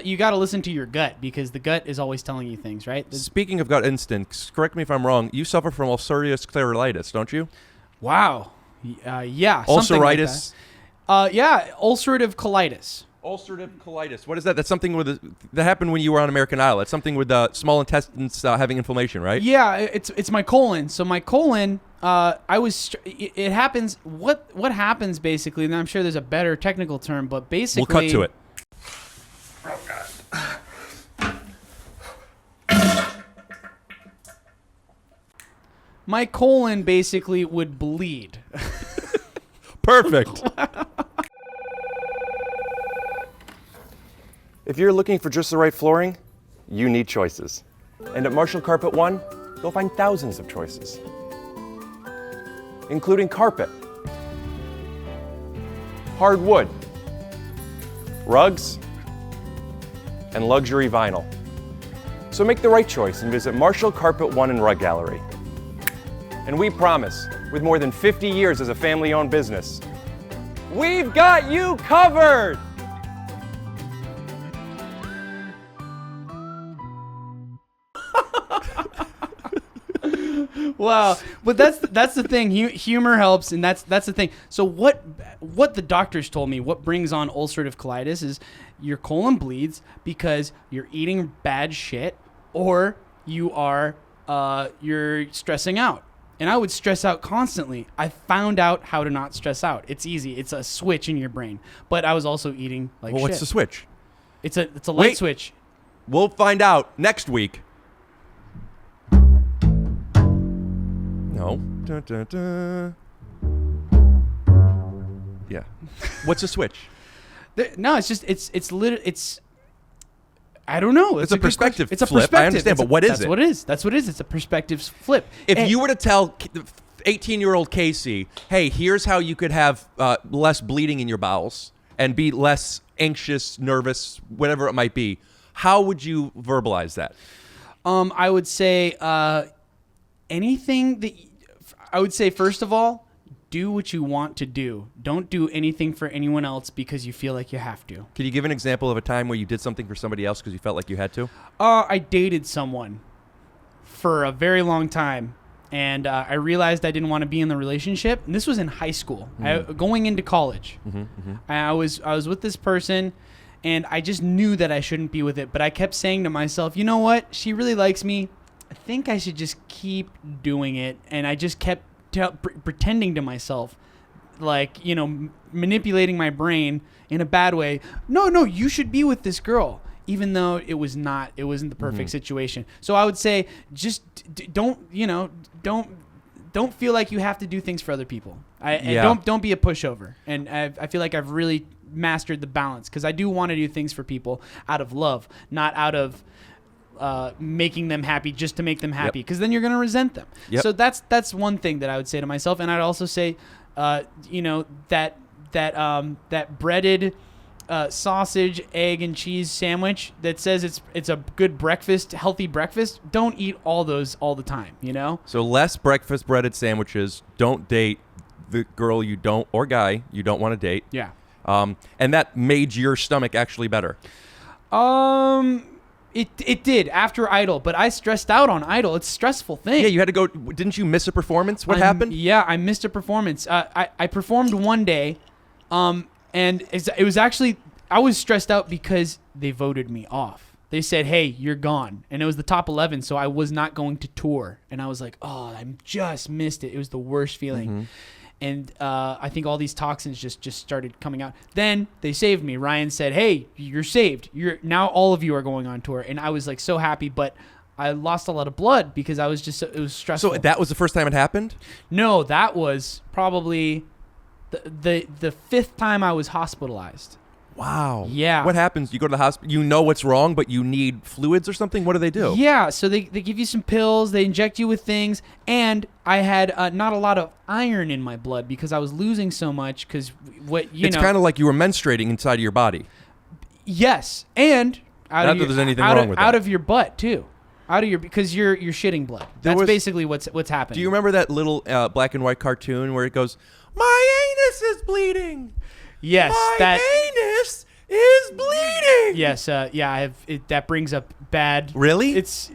you got to listen to your gut because the gut is always telling you things, right? Speaking of gut instincts, correct me if I'm wrong, you suffer from ulcerative colitis, don't you? Wow. Yeah. Ulceritis? Yeah, ulcerative colitis. Ulcerative colitis. What is that? That's something that happened when you were on American Idol. It's something with the small intestines having inflammation, right? Yeah, it's my colon. So my colon, it happens. What happens basically? And I'm sure there's a better technical term, but basically we'll cut to it. Oh, God. My colon basically would bleed. Perfect. If you're looking for just the right flooring, you need choices. And at Marshall Carpet One, you'll find thousands of choices, including carpet, hardwood, rugs, and luxury vinyl. So make the right choice and visit Marshall Carpet One and Rug Gallery. And we promise, with more than 50 years as a family-owned business, we've got you covered! Wow, but that's the thing. Humor helps, and that's the thing. So what the doctors told me, what brings on ulcerative colitis is your colon bleeds because you're eating bad shit, or you're stressing out. And I would stress out constantly. I found out how to not stress out. It's easy. It's a switch in your brain. But I was also eating like shit. What's the switch? It's a light switch. We'll find out next week. No. Dun, dun, dun. Yeah. What's a switch? No, it's just I don't know. It's a perspective It's a flip. perspective. I understand, but what is That's it? what it is. That's what it is. It's a perspective flip. If you were to tell 18-year-old Casey, hey, here's how you could have less bleeding in your bowels and be less anxious, nervous, whatever it might be, how would you verbalize that? I would say anything that I would say, first of all, do what you want to do. Don't do anything for anyone else because you feel like you have to. Can you give an example of a time where you did something for somebody else because you felt like you had to? I dated someone for a very long time, and I realized I didn't want to be in the relationship. And this was in high school, going into college. I was with this person, and I just knew that I shouldn't be with it. But I kept saying to myself, you know what? She really likes me. I think I should just keep doing it. And I just kept pretending to myself, like, manipulating my brain in a bad way. No, you should be with this girl. even though it wasn't the perfect situation. So I would say just don't feel like you have to do things for other people. And don't be a pushover. And I feel like I've really mastered the balance, because I do want to do things for people out of love, not out of making them happy just to make them happy, because then you're going to resent them. So that's one thing that I would say to myself. And I'd also say, that breaded sausage, egg, and cheese sandwich that says it's a good breakfast, healthy breakfast. Don't eat all those all the time, So less breakfast breaded sandwiches. Don't date the girl you don't, or guy you don't want to date. Yeah. And that made your stomach actually better. It did after Idol, but I stressed out on Idol. It's a stressful thing. Yeah, you had to go. Didn't you miss a performance? What happened? Yeah, I missed a performance. I performed one day, and it was actually, I was stressed out because they voted me off. They said, hey, you're gone. And it was the top 11, so I was not going to tour. And I was like, oh, I just missed it. It was the worst feeling. Mm-hmm. And I think all these toxins just started coming out. Then they saved me. Ryan said, hey, you're saved. Now all of you are going on tour. And I was like so happy, but I lost a lot of blood because I was it was stressful. So that was the first time it happened? No, that was probably the fifth time I was hospitalized. Wow. Yeah. What happens? You go to the hospital, you know what's wrong, but you need fluids or something? What do they do? Yeah, so they give you some pills, they inject you with things, and I had not a lot of iron in my blood because I was losing so much because It's kind of like you were menstruating inside of your body. Yes, and Not that there's anything wrong with that. out of your butt too. Because you're shitting blood. That's basically what's happening. Do you remember that little black and white cartoon where it goes, my anus is bleeding? Yes, My anus is bleeding. Yes, yeah, I have. That brings up bad. Really? It's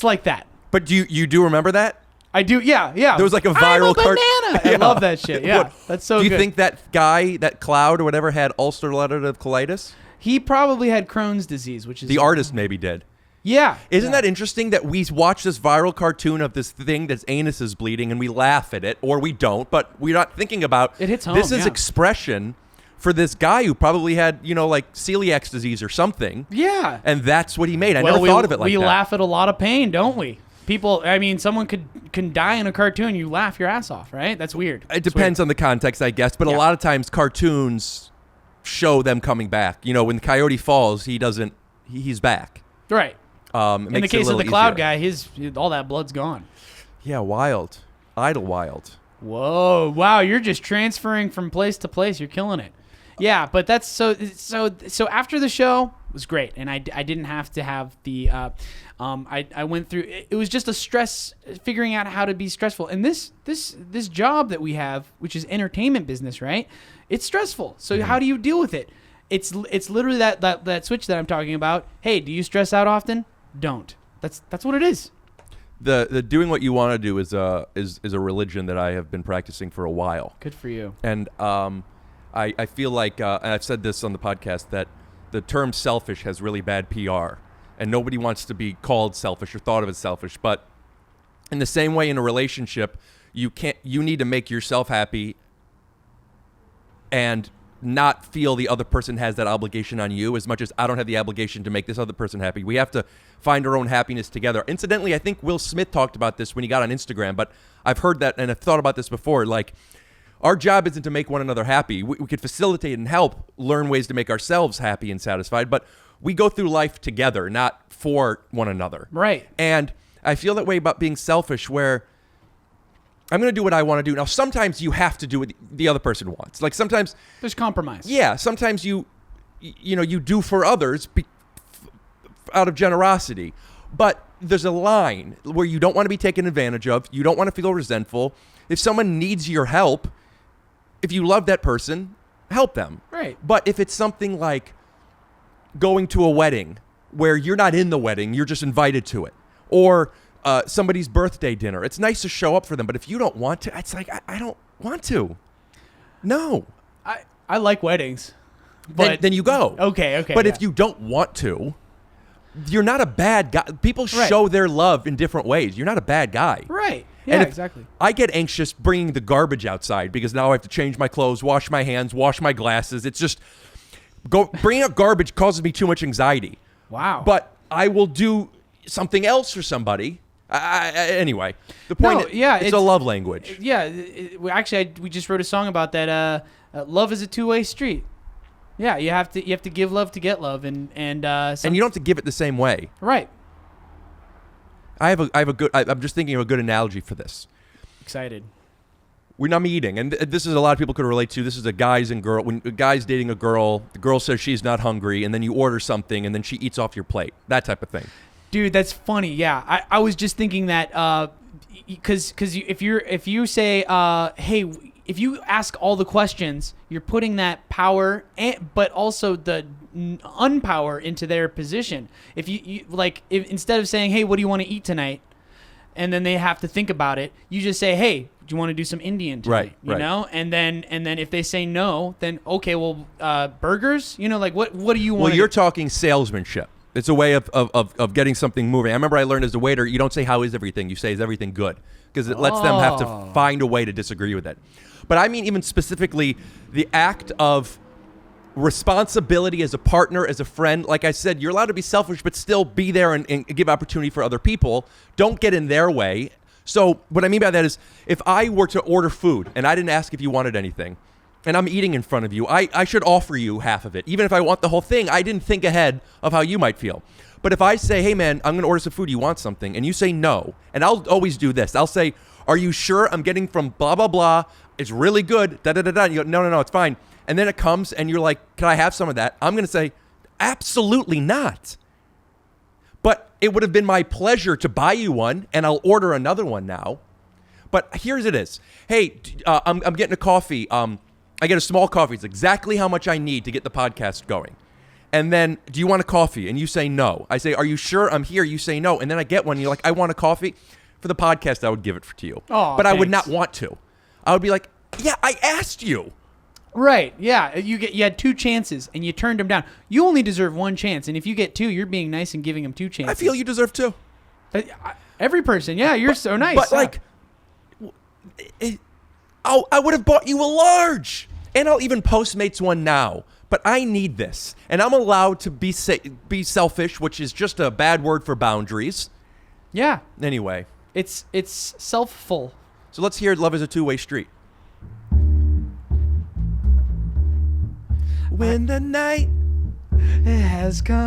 like that. But you do remember that? I do. Yeah. There was like a viral I'm a banana. I love that shit. Yeah, that's so good. Do you think that guy, that Cloud or whatever, had ulcerative colitis? He probably had Crohn's disease, which is The artist maybe did. Yeah. Isn't that interesting that we watch this viral cartoon of this thing that's anus is bleeding and we laugh at it, or we don't, but we're not thinking about it hits home. This is expression for this guy who probably had, like celiac disease or something. Yeah. And that's what he made. I never thought of it like that. We laugh at a lot of pain, don't we? People, I mean, someone can die in a cartoon, you laugh your ass off, right? That's weird. It depends on the context, I guess, but a lot of times cartoons show them coming back. When Coyote falls, he's back. Right. In the case of the Cloud guy, all that blood's gone. Yeah, wild. Idle wild. Whoa. Wow, you're just transferring from place to place. You're killing it. Yeah, but that's so after the show it was great, and I didn't have to have the I went through it was just a stress figuring out how to be stressful. And this job that we have, which is entertainment business, right? It's stressful. So how do you deal with it? It's literally that switch that I'm talking about. Hey, do you stress out often? Don't. That's what it is. The doing what you want to do is a religion that I have been practicing for a while. Good for you. And I feel like, and I've said this on the podcast, that the term selfish has really bad PR, and nobody wants to be called selfish or thought of as selfish. But in the same way, in a relationship, you need to make yourself happy and not feel the other person has that obligation on you as much as I don't have the obligation to make this other person happy. We have to find our own happiness together. Incidentally, I think Will Smith talked about this when he got on Instagram, but I've heard that and I've thought about this before. Like, our job isn't to make one another happy. We could facilitate and help learn ways to make ourselves happy and satisfied, but we go through life together, not for one another. Right. And I feel that way about being selfish, where I'm going to do what I want to do. Now, sometimes you have to do what the other person wants. Like, sometimes there's compromise. Yeah, sometimes you do for others out of generosity. But there's a line where you don't want to be taken advantage of. You don't want to feel resentful. If someone needs your help, if you love that person, help them. Right. But if it's something like going to a wedding where you're not in the wedding, you're just invited to it, or somebody's birthday dinner, it's nice to show up for them. But if you don't want to, it's like, I don't want to. No. I like weddings. But then you go. Okay. But if you don't want to, you're not a bad guy. People show their love in different ways. You're not a bad guy. Right. Yeah, and exactly. I get anxious bringing the garbage outside because now I have to change my clothes, wash my hands, wash my glasses. It's just bringing up garbage causes me too much anxiety. Wow. But I will do something else for somebody. Anyway, the point it's a love language. Yeah, we just wrote a song about that. Love is a two-way street. Yeah, you have to give love to get love, and you don't have to give it the same way. Right. I'm just thinking of a good analogy for this. Excited. When I'm eating, and this is a lot of people could relate to. This is a when a guy's dating a girl, the girl says she's not hungry, and then you order something, and then she eats off your plate. That type of thing. Dude, that's funny. Yeah, I was just thinking that because if you say hey, if you ask all the questions, you're putting that power but also the unpower into their position. If if instead of saying, hey, what do you want to eat tonight, and then they have to think about it, you just say, hey, do you want to do some Indian tonight? Right. You know, and then if they say no, then okay, well, burgers. You know, like what do you want? Well, you're talking salesmanship. It's a way of getting something moving. I remember I learned as a waiter, you don't say how is everything, you say is everything good, because it lets them have to find a way to disagree with it. But I mean even specifically the act of responsibility as a partner, as a friend. Like I said, you're allowed to be selfish, but still be there and give opportunity for other people. Don't get in their way. So what I mean by that is if I were to order food and I didn't ask if you wanted anything, and I'm eating in front of you, I should offer you half of it. Even if I want the whole thing, I didn't think ahead of how you might feel. But if I say, hey, man, I'm going to order some food, you want something, and you say no, and I'll always do this. I'll say, are you sure I'm getting from blah, blah, blah? It's really good, da-da-da-da. And you go, no, it's fine. And then it comes, and you're like, can I have some of that? I'm going to say, absolutely not. But it would have been my pleasure to buy you one, and I'll order another one now. But here's it is. Hey, I'm getting a coffee. I get a small coffee. It's exactly how much I need to get the podcast going. And then, do you want a coffee? And you say no. I say, are you sure I'm here? You say no. And then I get one. And you're like, I want a coffee. For the podcast, I would give it to you. Oh, but I would not want to. I would be like, yeah, I asked you. Right. Yeah. You had two chances and you turned them down. You only deserve one chance. And if you get two, you're being nice and giving them two chances. I feel you deserve two. Every person. Yeah. You're so nice. But I would have bought you a large. And I'll even Postmates one now. But I need this. And I'm allowed to be selfish, which is just a bad word for boundaries. Yeah. Anyway. It's self-full. So let's hear Love is a Two-Way Street. When the night has come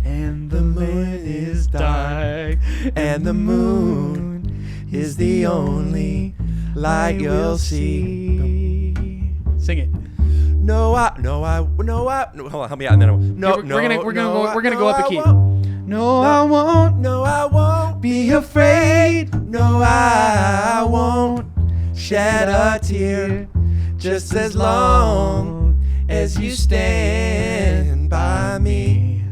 and the moon is dark and the moon is the only light you'll see. Sing it. No, hold on, help me out. We're gonna go up a key. No, I won't be afraid. No, I won't shed a tear. Just as long as you stand by me.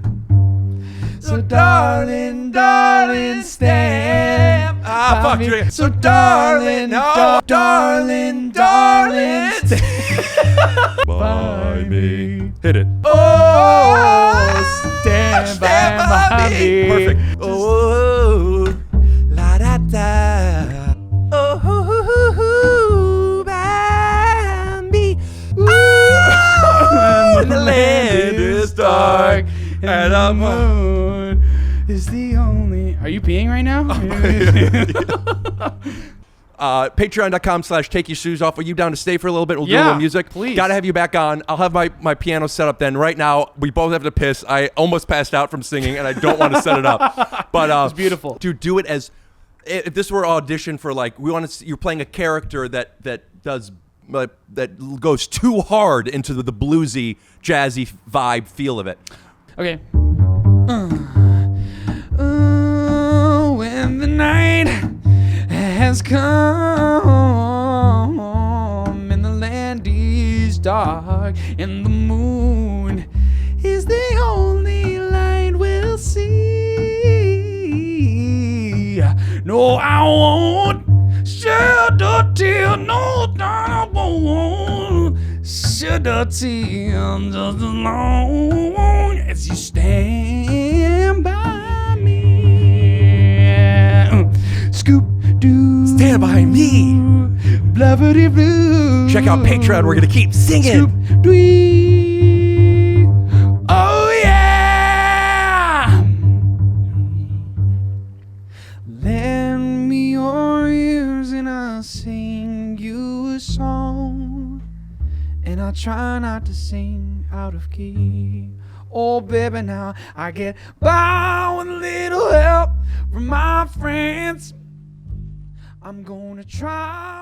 So darling, stand by me. So darling, darling, stand by me. Hit it. Oh, stand by me. Perfect. Oh, la da da. Oh, by me. When the land is dark and the moon is the only. Are you peeing right now? Patreon.com/take your shoes off. Are you down to stay for a little bit? We'll do a little music. Please. Gotta have you back on. I'll have my piano set up then. Right now, we both have to piss. I almost passed out from singing, and I don't want to set it up. But it's beautiful. Dude, do it as if this were audition for you're playing a character that goes too hard into the bluesy, jazzy vibe feel of it. Okay. When the night has come and the land is dark and the moon is the only light we'll see. No, I won't shed a tear. No, I won't shed a tear. Just as long as you stand by me. Scoop doo. Stand by me. Blubbity blue. Check out Patreon. We're gonna keep singing. Scoop dwee. Oh yeah. wanna sing you a song, and I try not to sing out of key. Oh baby, now I get by with a little help from my friends. I'm gonna try